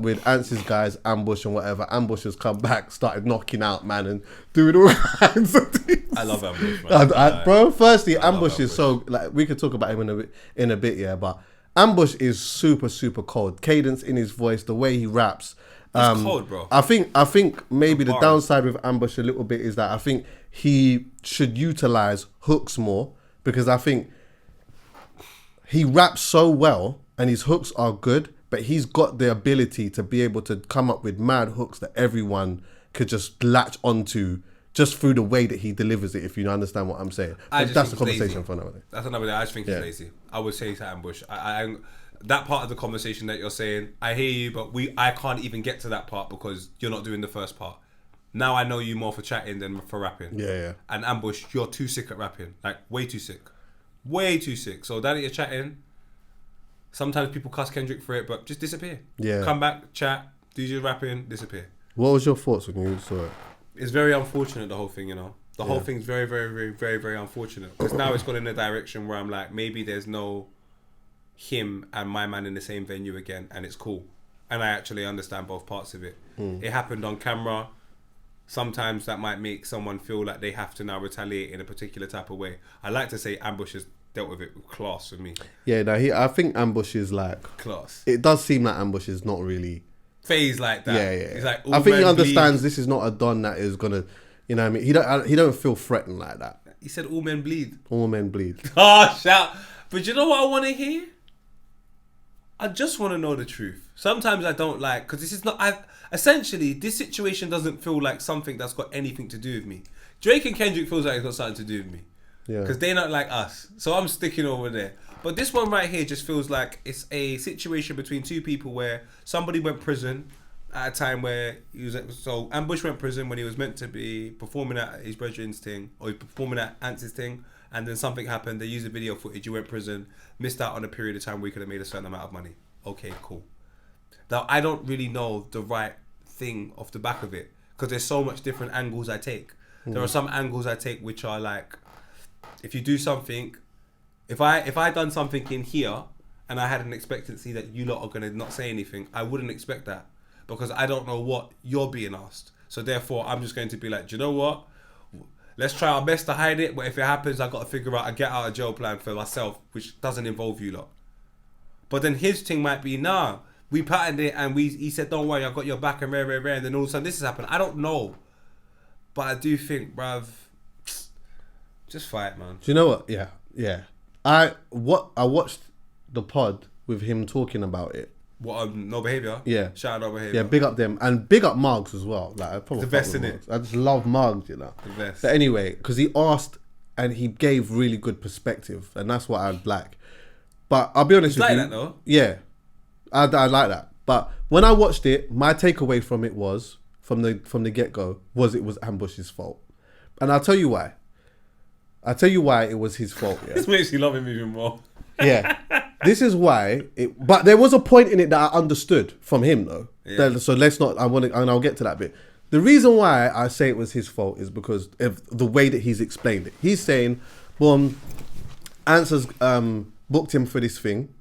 with Antz's guys, Ambush and whatever. Ambush has come back, started knocking out, man, and doing all kinds of things. I love Ambush, man. Bro, firstly, I love Ambush is so, like, we could talk about him in a bit, yeah, but Ambush is super, super cold. Cadence in his voice, the way he raps. He's cold, bro. I think maybe the downside with Ambush a little bit is that I think he should utilize hooks more, because I think he raps so well and his hooks are good, but he's got the ability to be able to come up with mad hooks that everyone could just latch onto just through the way that he delivers it, if you understand what I'm saying. That's the conversation for another day. That's another day. I just think he's lazy. I would say to Ambush. I that part of the conversation that you're saying, I hear you, but I can't even get to that part because you're not doing the first part. Now I know you more for chatting than for rapping. Yeah. And Ambush, you're too sick at rapping. Like, way too sick. Way too sick. So that you're chatting, sometimes people cuss Kendrick for it, but just disappear. Yeah. Come back, chat, do your rapping, disappear. What was your thoughts when you saw it? It's very unfortunate, the whole thing, you know. The whole thing's very, very, very, very, very unfortunate. Because now it's gone in a direction where I'm like, maybe there's no him and my man in the same venue again, and it's cool. And I actually understand both parts of it. It happened on camera. sometimes that might make someone feel like they have to now retaliate in a particular type of way. I like to say Ambush has dealt with it with class for me. Yeah, no, I think Ambush is like Class. It does seem like Ambush is not really Phase like that. Yeah. He's like, I think he men understands bleed. this is not a Don that is gonna, you know what I mean. He don't feel threatened like that. He said all men bleed. All men bleed. Oh, shout! But you know what I want to hear? I just want to know the truth. Sometimes I don't like, because this is not. Essentially, this situation doesn't feel like something that's got anything to do with me. Drake and Kendrick feels like it's got something to do with me. Yeah. Because they're not like us. So I'm sticking over there. But this one right here just feels like it's a situation between two people where somebody went prison at a time where he was. So Ambush went prison when he was meant to be performing at his brethren's thing, or he performing at Antz's thing, and then something happened. They used the video footage. He went prison, missed out on a period of time where he could have made a certain amount of money. Okay, cool. Now I don't really know the right thing off the back of it because there's so much different angles I take. There are some angles I take which are like, if you do something, if I done something in here and I had an expectancy that you lot are gonna not say anything, I wouldn't expect that because I don't know what you're being asked. So therefore, I'm just going to be like, do you know what? Let's try our best to hide it, but if it happens, I got to figure out a get out of jail plan for myself, which doesn't involve you lot. But then his thing might be, nah, we patterned it and he said, don't worry, I got your back and rare, and then all of a sudden this has happened. I don't know. But I do think, bruv, just fight, man. Do you know what? Yeah. I watched the pod with him talking about it. What, no behaviour? Yeah. Shout out no behaviour. Yeah, big up them and big up Margs as well. Like I probably The best, fuck with innit? Margs. I just love Margs, you know. The best. But anyway, because he asked and he gave really good perspective, and that's what I'd like. But I'll be honest It's with like you. that though. Yeah, I like that. But when I watched it, my takeaway from it was from the get go was it was Ambush's fault, and I'll tell you why. I'll tell you why it was his fault. Yeah. This makes you love him even more. Yeah, this is why. But there was a point in it that I understood from him, though. Yeah. So let's not. And I'll get to that bit. The reason why I say it was his fault is because of the way that he's explained it. He's saying, "Boom, Antz has booked him for this thing.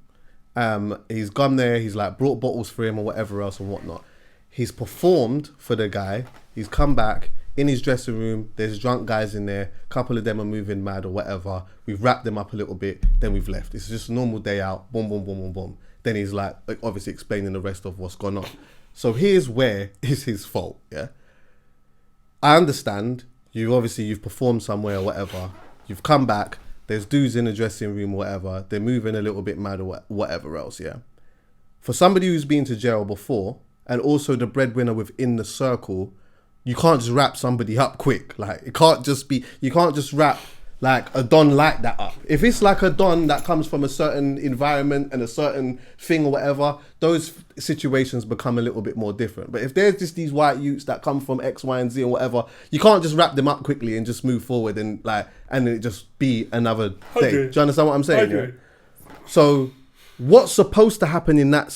He's gone there. He's like brought bottles for him or whatever else and whatnot. He's performed for the guy. He's come back." In his dressing room, there's drunk guys in there. A couple of them are moving mad or whatever. We've wrapped them up a little bit, then we've left. It's just a normal day out. Boom, boom, boom, boom, boom. Then he's like obviously explaining the rest of what's gone on. So here's where is his fault. Yeah, I understand. You've performed somewhere or whatever. You've come back. There's dudes in the dressing room or whatever. They're moving a little bit mad or whatever else. Yeah. For somebody who's been to jail before and also the breadwinner within the circle. You can't just wrap somebody up quick. Like you can't just wrap like a Don like that up. If it's like a Don that comes from a certain environment and a certain thing or whatever, those situations become a little bit more different. But if there's just these white youths that come from X, Y, and Z or whatever, you can't just wrap them up quickly and just move forward and it just be another day. Okay. Do you understand what I'm saying? Okay. Yeah? So what's supposed to happen in that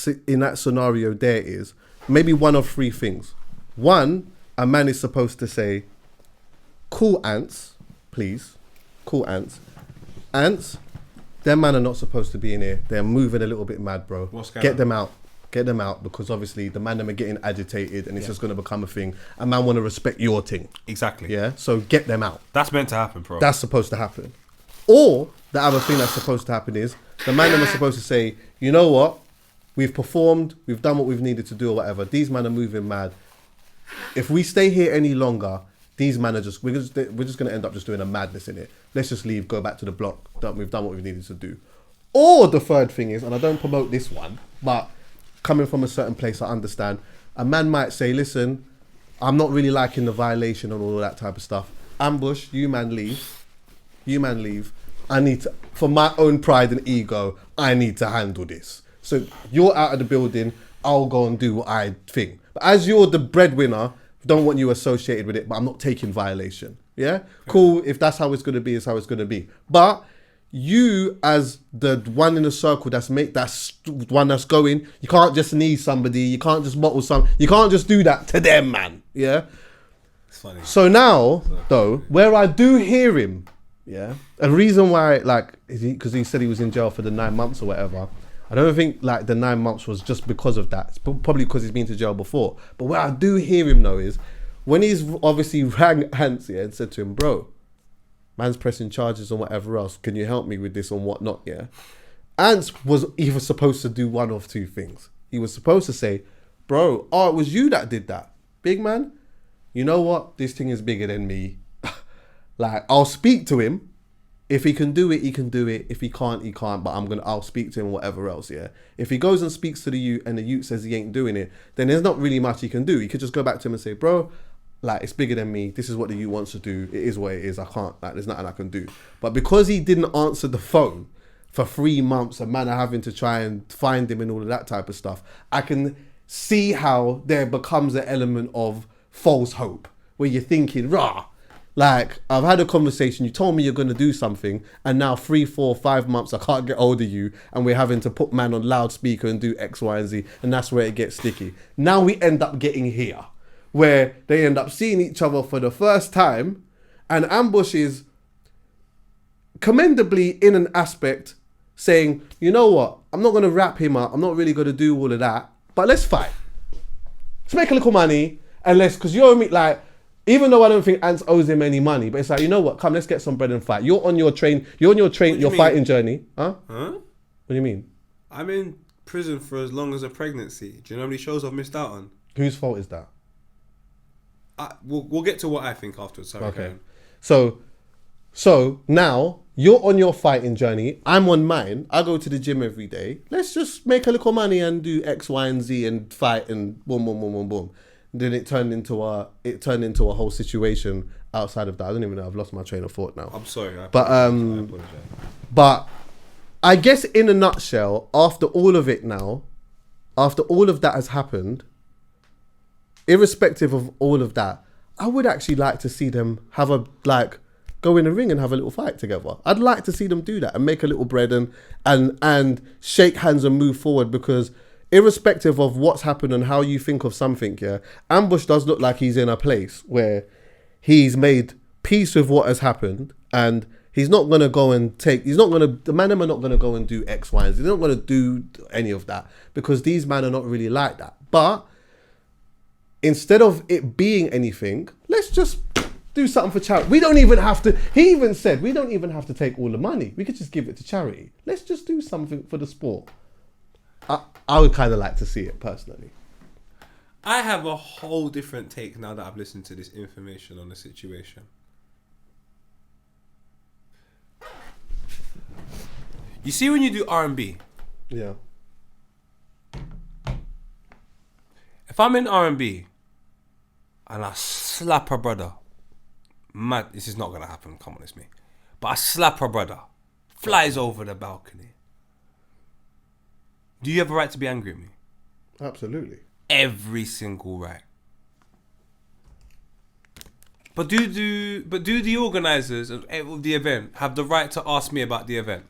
scenario there is maybe one of three things. One, a man is supposed to say, "Cool, Antz, please. Cool, Antz. Antz, them man are not supposed to be in here. They're moving a little bit mad, bro. What's going Get on? them out. Get them out because obviously the man them are getting agitated and it's just going to become a thing. A man want to respect your thing. Exactly. Yeah? So get them out. That's meant to happen, bro. That's supposed to happen. Or the other thing that's supposed to happen is the man them are supposed to say, you know what? We've performed. We've done what we've needed to do or whatever. These men are moving mad. If we stay here any longer, these men are we're just going to end up just doing a madness in it. Let's just leave, go back to the block. We've done what we needed to do. Or the third thing is, and I don't promote this one, but coming from a certain place, I understand. A man might say, listen, I'm not really liking the violation and all of that type of stuff. Ambush, you man leave. You man leave. I need to, for my own pride and ego, I need to handle this. So you're out of the building, I'll go and do what I think. But as you're the breadwinner, don't want you associated with it, but I'm not taking violation. Yeah? Cool, if that's how it's going to be, it's how it's going to be. But you as the one in the circle that's one that's going, you can't just need somebody, you can't just bottle you can't just do that to them, man. Yeah? It's funny. So now, though, where I do hear him, yeah, a reason why, because he said he was in jail for the 9 months or whatever, I don't think the 9 months was just because of that. It's probably because he's been to jail before. But where I do hear him though is when he's obviously rang Antz and said to him, bro, man's pressing charges and whatever else, can you help me with this and whatnot, yeah? Antz was either supposed to do one of two things. He was supposed to say, bro, it was you that did that. Big man, you know what? This thing is bigger than me. Like, I'll speak to him. If he can do it, he can do it. If he can't, he can't. But I'll speak to him, whatever else, yeah? If he goes and speaks to the youth and the youth says he ain't doing it, then there's not really much he can do. He could just go back to him and say, bro, like, it's bigger than me. This is what the youth wants to do. It is what it is. I can't, like, there's nothing I can do. But because he didn't answer the phone for 3 months, and man are having to try and find him and all of that type of stuff, I can see how there becomes an element of false hope where you're thinking, rah, like, I've had a conversation, you told me you're going to do something, and now 3, 4, 5 months I can't get hold of you, and we're having to put man on loudspeaker and do X, Y, and Z, and that's where it gets sticky. Now we end up getting here, where they end up seeing each other for the first time, and Ambush is commendably in an aspect saying, you know what, I'm not going to wrap him up, I'm not really going to do all of that, but let's fight. Let's make a little money, and because you owe me, like, even though I don't think Antz owes him any money, but it's like, you know what, come, let's get some bread and fight. You're on your fighting journey. Huh? What do you mean? I'm in prison for as long as a pregnancy. Do you know how many shows I've missed out on? Whose fault is that? We'll get to what I think afterwards. Sorry, okay. So now you're on your fighting journey. I'm on mine. I go to the gym every day. Let's just make a little money and do X, Y, and Z and fight and boom, boom, boom, boom, boom. Then it turned into a whole situation outside of that. I don't even know. I've lost my train of thought now. I'm sorry. I apologize. But I guess in a nutshell, after all of that has happened, irrespective of all of that, I would actually like to see them have go in a ring and have a little fight together. I'd like to see them do that and make a little bread and shake hands and move forward, because irrespective of what's happened and how you think of something, yeah, Ambush does look like he's in a place where he's made peace with what has happened, and he's not going to go and the man are not going to go and do X, Y, and Z. They're not going to do any of that, because these men are not really like that. But instead of it being anything, let's just do something for charity. We don't even have to, he even said, we don't even have to take all the money. We could just give it to charity. Let's just do something for the sport. I would kind of like to see it personally. I have a whole different take now that I've listened to this information on the situation. You see, when you do R&B, yeah. If I'm in R&B and I slap a brother, mad, this is not gonna happen. Come on, it's me. But I slap a brother, flies over the balcony. Do you have a right to be angry at me? Absolutely. Every single right. But do the organisers of the event have the right to ask me about the event?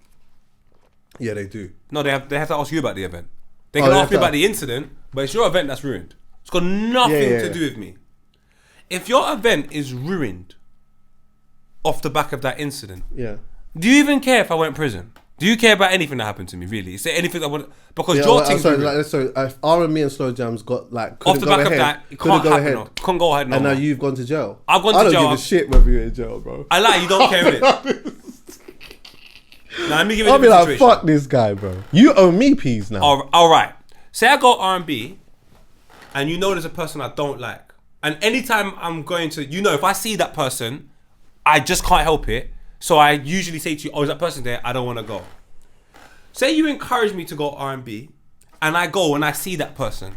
Yeah, they do. No, they have to ask you about the event. They can ask me about the incident, but it's your event that's ruined. It's got nothing to do with me. If your event is ruined off the back of that incident, do you even care if I went to prison? Do you care about anything that happened to me, really? Is there anything that would... Because your thing's... So if R&B and Slow Jams got, off the back of that, it can't happen. No. Couldn't go ahead no And more. now you've gone to jail. I've gone to jail. I don't give a shit whether you're in jail, bro. I lie, you don't care, innit? Now, let me give you I'll be like, fuck this guy, bro. You owe me peas now. All right. Say I go R&B, and you know there's a person I don't like. And anytime I'm going to... if I see that person, I just can't help it. So I usually say to you, is that person there? I don't want to go. Say you encourage me to go R&B, and I go and I see that person.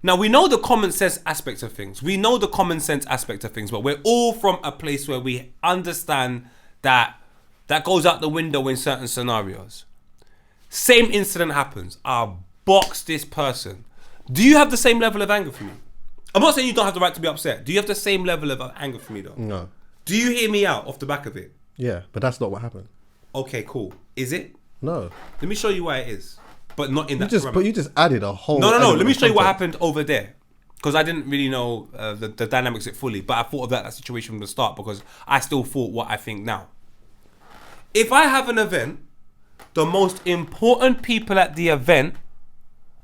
Now, we know the common sense aspect of things. But we're all from a place where we understand that goes out the window in certain scenarios. Same incident happens. I'll box this person. Do you have the same level of anger for me? I'm not saying you don't have the right to be upset. Do you have the same level of anger for me, though? No. Do you hear me out off the back of it? Yeah, but that's not what happened. Okay, cool. Is it? No. Let me show you why it is. But not in that But you just added a whole... No. Let me show you what happened over there. Because I didn't really know the dynamics of it fully. But I thought of that situation from the start because I still thought what I think now. If I have an event, the most important people at the event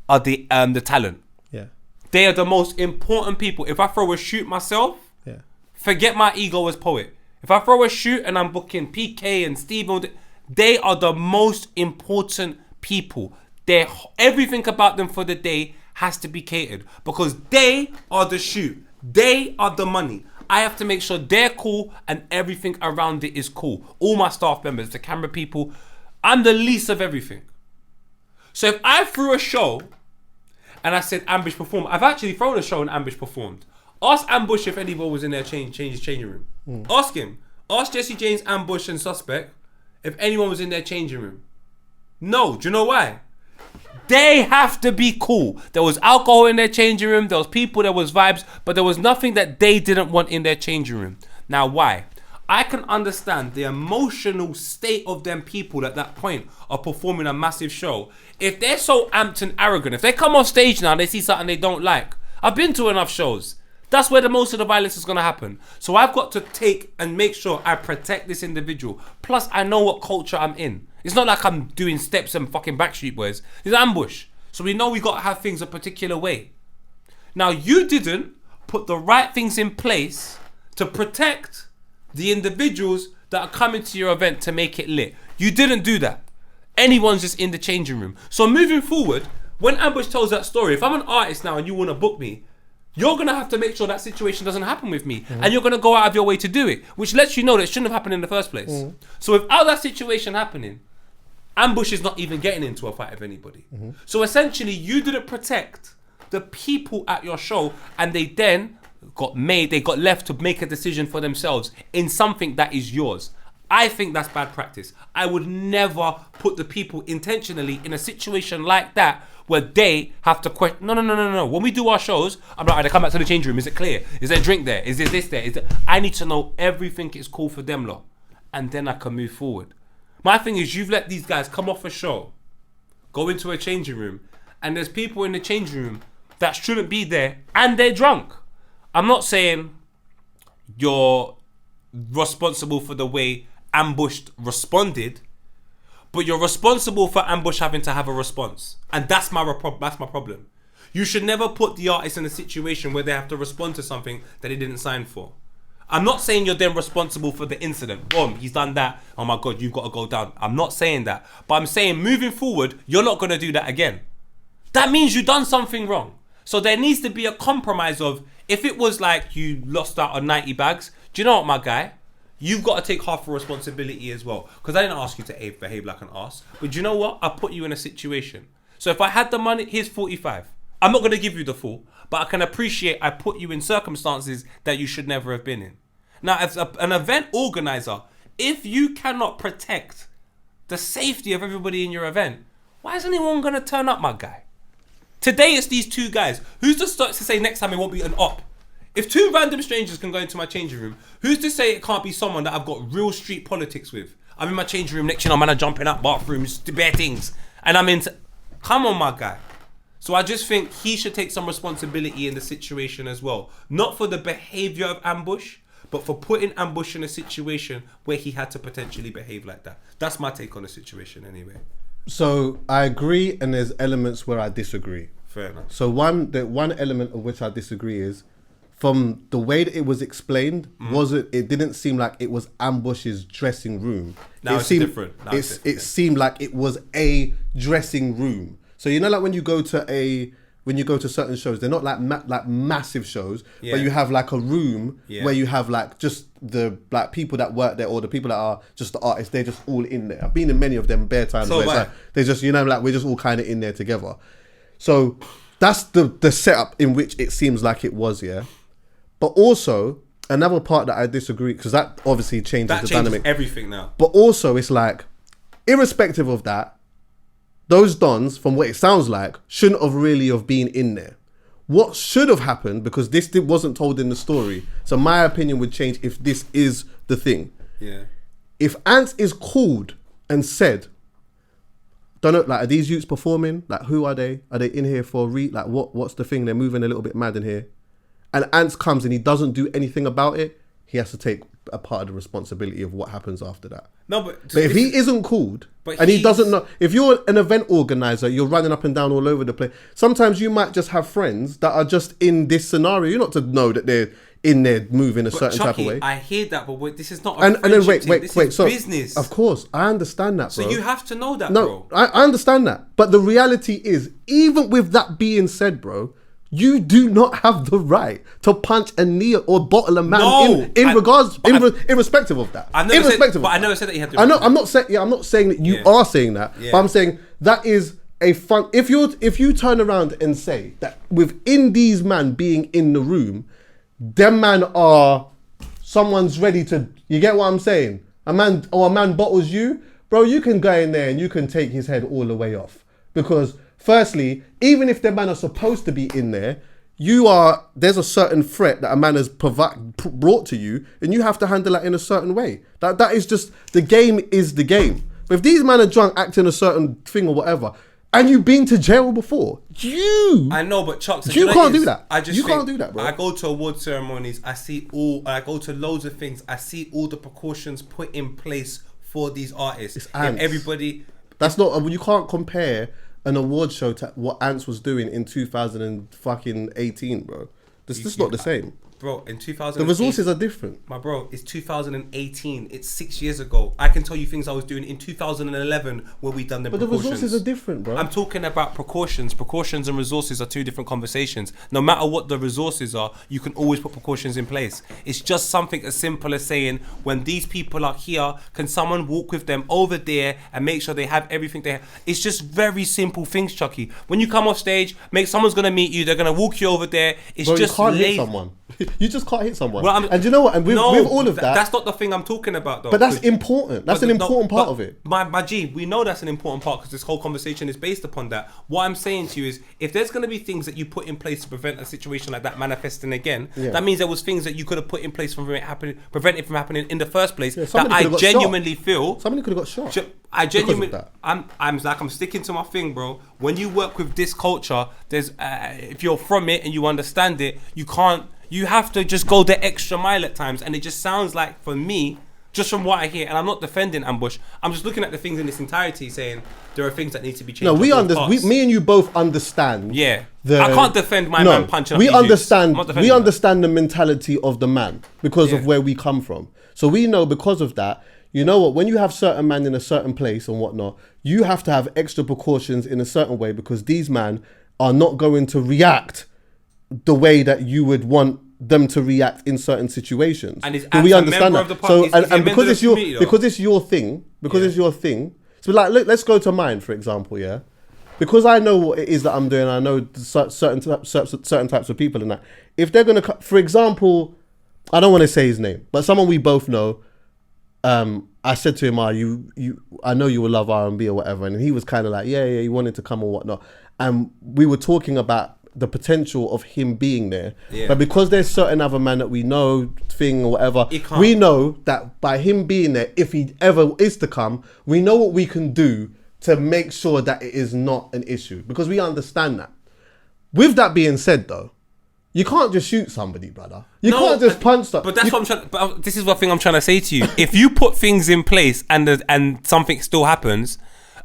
are the talent. Yeah. They are the most important people. If I throw a shoot myself, forget my ego as poet. If I throw a shoot and I'm booking PK and Steve, they are the most important people. Everything about them for the day has to be catered because they are the shoot. They are the money. I have to make sure they're cool and everything around it is cool. All my staff members, the camera people, I'm the least of everything. So if I threw a show and I said Ambush performed, I've actually thrown a show and Ambush performed. Ask Ambush if anyone was in their changing room. Ask him. Ask Jesse James, Ambush and Suspect if anyone was in their changing room. No. Do you know why? They have to be cool. There was alcohol in their changing room. There was people, there was vibes, but there was nothing that they didn't want in their changing room. Now, why? I can understand the emotional state of them people at that point of performing a massive show. If they're so amped and arrogant, if they come off stage now and they see something they don't like, I've been to enough shows. That's where the most of the violence is going to happen. So I've got to take and make sure I protect this individual. Plus, I know what culture I'm in. It's not like I'm doing steps and fucking Backstreet Boys. It's Ambush. So we know we got to have things a particular way. Now, you didn't put the right things in place to protect the individuals that are coming to your event to make it lit. You didn't do that. Anyone's just in the changing room. So moving forward, when Ambush tells that story, if I'm an artist now and you want to book me, you're going to have to make sure that situation doesn't happen with me. And you're going to go out of your way to do it, which lets you know that it shouldn't have happened in the first place. So without that situation happening, Ambush is not even getting into a fight with anybody. So essentially, you didn't protect the people at your show, and they then got left to make a decision for themselves in something that is yours. I think that's bad practice. I would never put the people intentionally in a situation like that where they have to question. No. When we do our shows, I'm like, I come back to the change room. Is it clear? Is there a drink there? Is there this there? I need to know everything is cool for them lot, and then I can move forward. My thing is, you've let these guys come off a show, go into a changing room, and there's people in the changing room that shouldn't be there, and they're drunk. I'm not saying you're responsible for the way Ambush responded, but you're responsible for Ambush having to have a response. And that's my problem. You should never put the artist in a situation where they have to respond to something that they didn't sign for. I'm not saying you're then responsible for the incident. Boom, he's done that. Oh my God, you've got to go down. I'm not saying that. But I'm saying moving forward, you're not going to do that again. That means you've done something wrong. So there needs to be a compromise of, if it was like you lost out on 90 bags, do you know what, my guy? You've got to take half the responsibility as well. Because I didn't ask you to behave like an ass. But do you know what? I put you in a situation. So if I had the money, here's 45. I'm not going to give you the full, but I can appreciate I put you in circumstances that you should never have been in. Now, as an event organizer, if you cannot protect the safety of everybody in your event, why is anyone going to turn up, my guy? Today it's these two guys. Who's to start to say next time it won't be an op? If two random strangers can go into my changing room, who's to say it can't be someone that I've got real street politics with? I'm in my changing room, next, man, I'm jumping out bathrooms, bare things. And I'm into... Come on, my guy. So I just think he should take some responsibility in the situation as well. Not for the behaviour of Ambush, but for putting Ambush in a situation where he had to potentially behave like that. That's my take on the situation anyway. So I agree, and there's elements where I disagree. Fair enough. So the one element of which I disagree is, from the way that it was explained, it didn't seem like it was Ambush's dressing room. Now it's different. It seemed like it was a dressing room. So you know, like when you go to certain shows, they're not like massive shows, but you have like a room where you have like just the like people that work there, or the people that are just the artists. They're just all in there. I've been in many of them bare times. So where it's like, they're just, you know, like we're just all kind of in there together. So that's the setup in which it seems like it was, yeah. But also another part that I disagree, because that obviously changes the dynamic. Everything now. But also it's like, irrespective of that, those dons, from what it sounds like, shouldn't have really have been in there. What should have happened, because this wasn't told in the story, so my opinion would change if this is the thing. Yeah. If Antz is called and said, don't know, like, are these youths performing? Like, who are they? Are they in here for like what's the thing? They're moving a little bit mad in here. And Antz comes and he doesn't do anything about it. He has to take a part of the responsibility of what happens after that. No, but if he isn't called but and he he's- doesn't know, if you're an event organizer, you're running up and down all over the place. Sometimes you might just have friends that are just in this scenario. You're not to know that they're in there moving a But certain type of Chuckie, way. I hear that, but this is not a And then friendship thing. This is so business. of course, I understand that, bro. So you have to know that, No, bro. I understand that. But the reality is, even with that being said, bro, you do not have the right to punch a knee or bottle a man No, irrespective of that. I never said, Irrespective of but I that. never said that you had to. I know. I'm not saying. Yeah, I'm not saying that you Yeah. are saying that. Yeah. But I'm saying that is a fun. If you turn around and say that within these man being in the room, them man are someone's ready to. You get what I'm saying? A man bottles you, bro. You can go in there and you can take his head all the way off because. Firstly, even if the man are supposed to be in there, there's a certain threat that a man has brought to you, and you have to handle that in a certain way. That is just the game is the game. But if these men are drunk, acting a certain thing or whatever, and you've been to jail before, I know, but Chuck, you can't do that. You can't do that, bro. I go to award ceremonies. I go to loads of things. I see all the precautions put in place for these artists. It's If Antz. everybody. That's not. You can't compare an award show to what Antz was doing in 2018, bro. This is not the same. Bro, in 2000, The resources are different. My bro, it's 2018. It's 6 years ago. I can tell you things I was doing in 2011 where we done the But the precautions. resources are different, bro. I'm talking about precautions. Precautions and resources are two different conversations. No matter what the resources are, you can always put precautions in place. It's just something as simple as saying, when these people are here, can someone walk with them over there and make sure they have everything they have? It's just very simple things, Chuckie. When you come off stage, someone's going to meet you. They're going to walk you over there. It's Bro, just you can't hit lazy. someone. You just can't hit someone. Well, and you know what? And with all of that, that's not the thing I'm talking about, though. but that's important. That's an important part of it. My G, we know that's an important part because this whole conversation is based upon that. What I'm saying to you is, if there's going to be things that you put in place to prevent a situation like that manifesting again, that means there was things that you could have put in place prevent it from happening in the first place. That I genuinely feel. Somebody could have got shot. I genuinely, because of that. I'm sticking to my thing, bro. When you work with this culture, there's if you're from it and you understand it, you have to just go the extra mile at times. And it just sounds like, for me, just from what I hear, and I'm not defending Ambush, I'm just looking at the things in its entirety, saying there are things that need to be changed. No, me and you both understand. Yeah, I can't defend my man punching. We up these understand. youths. We understand the mentality of the man because of where we come from. So we know because of that. You know what? When you have certain men in a certain place and whatnot, you have to have extra precautions in a certain way because these men are not going to react the way that you would want them to react in certain situations. And is we Antz a understand member that. of the party? So Is he a and member because of it's the your community, though? because it's your thing. So like, let's go to mine for example. Yeah, because I know what it is that I'm doing. I know certain types of people and that. If they're gonna, for example, I don't want to say his name, but someone we both know. I said to him, I know you will love R&B or whatever. And he was kind of like, yeah, he wanted to come or whatnot. And we were talking about the potential of him being there. Yeah. But because there's certain other man that we know, thing or whatever, He can't. we know that by him being there, if he ever is to come, we know what we can do to make sure that it is not an issue. Because we understand that. With that being said though, you can't just shoot somebody, brother. You can't just punch them. But that's what I'm trying. But this is what thing I'm trying to say to you. If you put things in place and something still happens,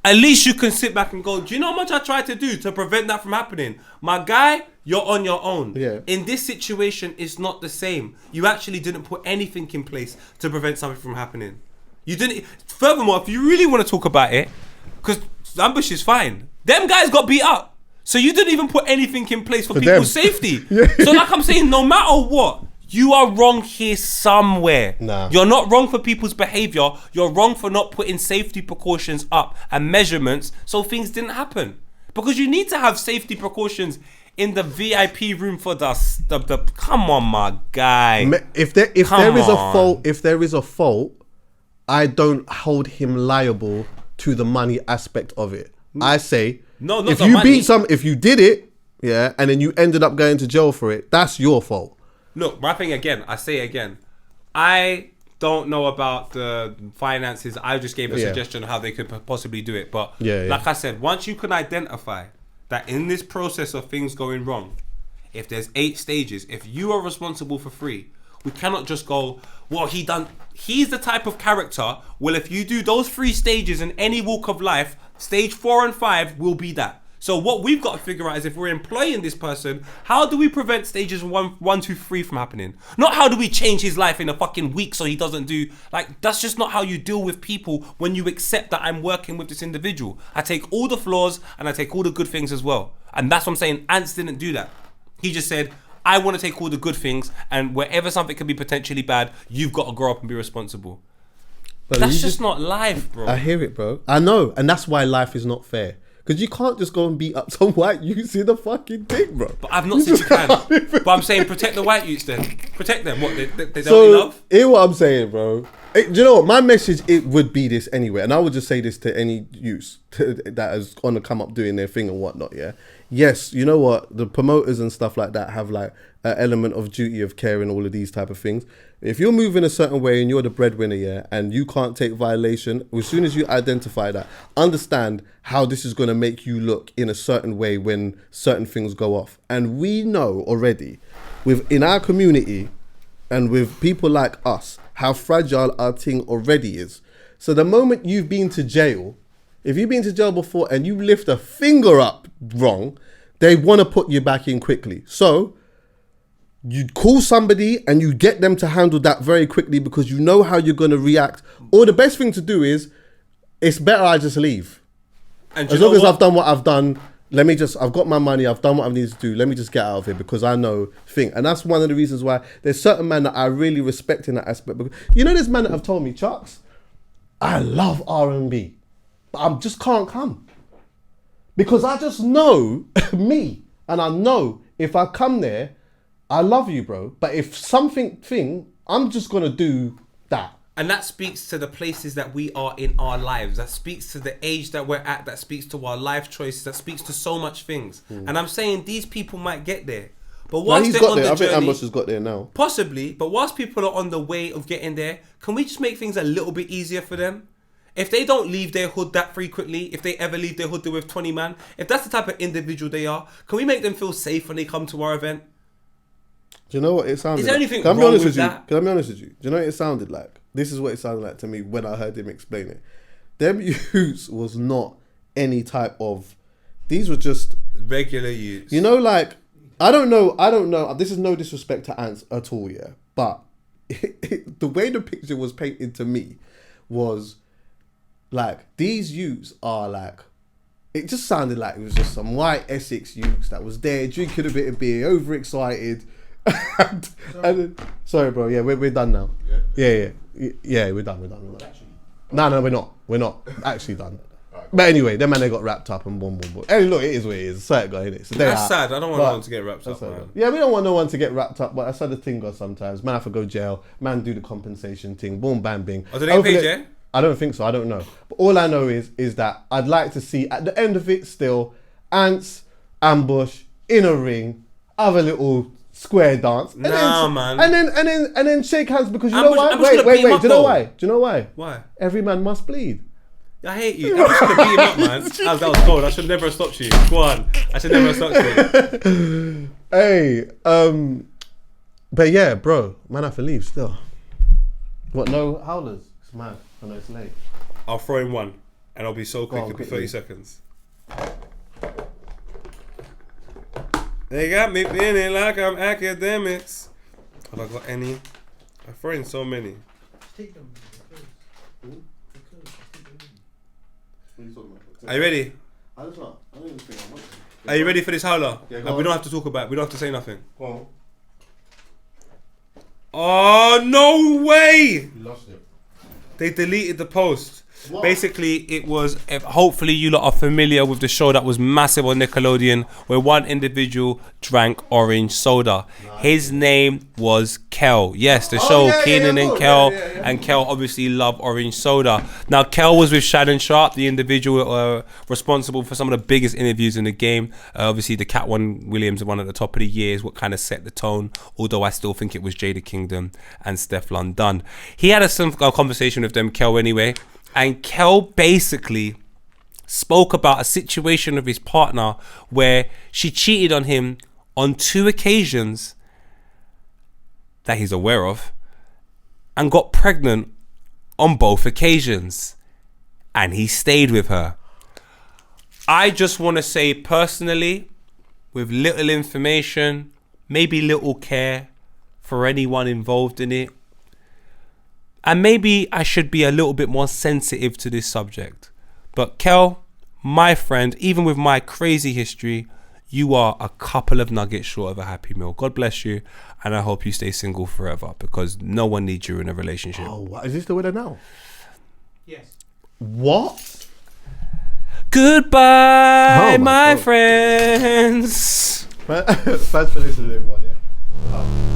at least you can sit back and go, do you know how much I tried to do to prevent that from happening? My guy, you're on your own. Yeah. In this situation, it's not the same. You actually didn't put anything in place to prevent something from happening. You didn't. Furthermore, if you really want to talk about it, because Ambush is fine. Them guys got beat up. So you didn't even put anything in place for people's safety. So like I'm saying, no matter what, you are wrong here somewhere. Nah. You're not wrong for people's behavior. You're wrong for not putting safety precautions up and measurements so things didn't happen. Because you need to have safety precautions in the VIP room for the come on, my guy. If there is a fault, I don't hold him liable to the money aspect of it. I say, no, not if the you money. if you did it, yeah, and then you ended up going to jail for it, that's your fault. Look, my thing again, I say again, I don't know about the finances. I just gave a suggestion of how they could possibly do it. But like I said, once you can identify that in this process of things going wrong, if there's 8 stages, if you are responsible for 3, We cannot just go, well, he's the type of character, well, if you do those 3 stages in any walk of life, stage 4 and 5 will be that. So what we've got to figure out is if we're employing this person, how do we prevent stages 1, 2, 3 from happening? Not how do we change his life in a fucking week so he doesn't do, like, that's just not how you deal with people when you accept that I'm working with this individual. I take all the flaws and I take all the good things as well. And that's what I'm saying, Antz didn't do that. He just said, I want to take all the good things, and wherever something can be potentially bad, you've got to grow up and be responsible. But that's just not life, bro. I hear it, bro. I know, and that's why life is not fair. Because you can't just go and beat up some white youths in the fucking thing, bro. But I've not said you can. But I'm saying protect the white youths then. Protect them. What, they don't need love? Hear what I'm saying, bro. Do you know what? My message, it would be this anyway. And I would just say this to any youths that is going to come up doing their thing and whatnot, yeah? Yes, you know what? The promoters and stuff like that have like an element of duty of care and all of these type of things. If you're moving a certain way and you're the breadwinner, yeah, and you can't take violation, as soon as you identify that, understand how this is going to make you look in a certain way when certain things go off. And we know already, in our community and with people like us, how fragile our thing already is. So the moment you've been to jail, if you've been to jail before and you lift a finger up wrong, they want to put you back in quickly. So you call somebody and you get them to handle that very quickly because you know how you're going to react. Or the best thing to do is, it's better I just leave. And as long as I've done what I've done, I've got my money, I've done what I need to do, let me just get out of here because I know thing. And that's one of the reasons why there's certain men that I really respect in that aspect. Because, you know, there's men that have told me, Chucks, I love R&B, but I just can't come. Because I just know me, and I know if I come there, I love you, bro. But if I'm just going to do that. And that speaks to the places that we are in our lives. That speaks to the age that we're at. That speaks to our life choices. That speaks to so much things. And I'm saying these people might get there. But whilst they're on the journey, I think Ambush has got there now. Possibly. But whilst people are on the way of getting there, can we just make things a little bit easier for them? If they don't leave their hood that frequently, if they ever leave their hood there with 20 man, if that's the type of individual they are, can we make them feel safe when they come to our event? Do you know what it sounded like? Is there anything wrong with that? Can I be honest with you? Do you know what it sounded like? This is what it sounded like to me when I heard him explain it. Them youths was not any type of... These were just... regular youths. You know, like... I don't know. This is no disrespect to Antz at all, yeah? But the way the picture was painted to me was... like, these youths are like... It just sounded like it was just some white Essex youths that was there drinking a bit of beer, overexcited... sorry, bro. Yeah, we're done now. Yeah, we're done. No, we're not actually done. But anyway, them man, they got wrapped up and boom. Hey, look, it is what it is. It's sad guy, innit? So that's sad. I don't want no one to get wrapped up, man. Yeah, we don't want no one to get wrapped up, but that's how the thing goes sometimes. Man have to go jail. Man do the compensation thing. Boom, bam, bing. Oh, do they pay, yeah? I don't think so. I don't know. But all I know is that I'd like to see at the end of it still, Antz, Ambush in a ring, have a little square dance. And then shake hands because you know why? Wait. Do you know why? Do you know why? Why? Every man must bleed. I hate you. I'm just gonna beat him up, man. That was cold. I should never have stopped you. Go on. I should never have stopped you. Hey, but yeah, bro, man, I have to leave still. What? No howlers? It's mad. I know it's late. I'll throw in one, and I'll be so quick. It'll be 30 seconds. They got me feeling like I'm academics. Have I got any? I throw in so many. Take them. Are you ready? I don't even think I want to. Are you ready for this howler? Yeah, we don't have to talk about it. We don't have to say nothing. Go on. Oh, no way! You lost it. They deleted the post. What? Basically, it was... hopefully, you lot are familiar with the show that was massive on Nickelodeon, where one individual drank orange soda. Nice. His name was Kel. Yes, the show Keenan and Kel. And Kel obviously loved orange soda. Now, Kel was with Shannon Sharp, the individual responsible for some of the biggest interviews in the game. Obviously, the Cat One Williams one at the top of the year is what kind of set the tone. Although I still think it was Jada Kingdom and Steph London. He had a conversation with them, Kel, anyway. And Kel basically spoke about a situation with his partner where she cheated on him on 2 occasions that he's aware of, and got pregnant on both occasions. And he stayed with her. I just want to say personally, with little information, maybe little care for anyone involved in it, and maybe I should be a little bit more sensitive to this subject. But Kel, my friend, even with my crazy history, you are a couple of nuggets short of a happy meal. God bless you, and I hope you stay single forever, because no one needs you in a relationship. Oh, what? Is this the winner now? Yes. What? Goodbye, Oh my my God. friends. Thanks for listening, everyone. Yeah. Oh.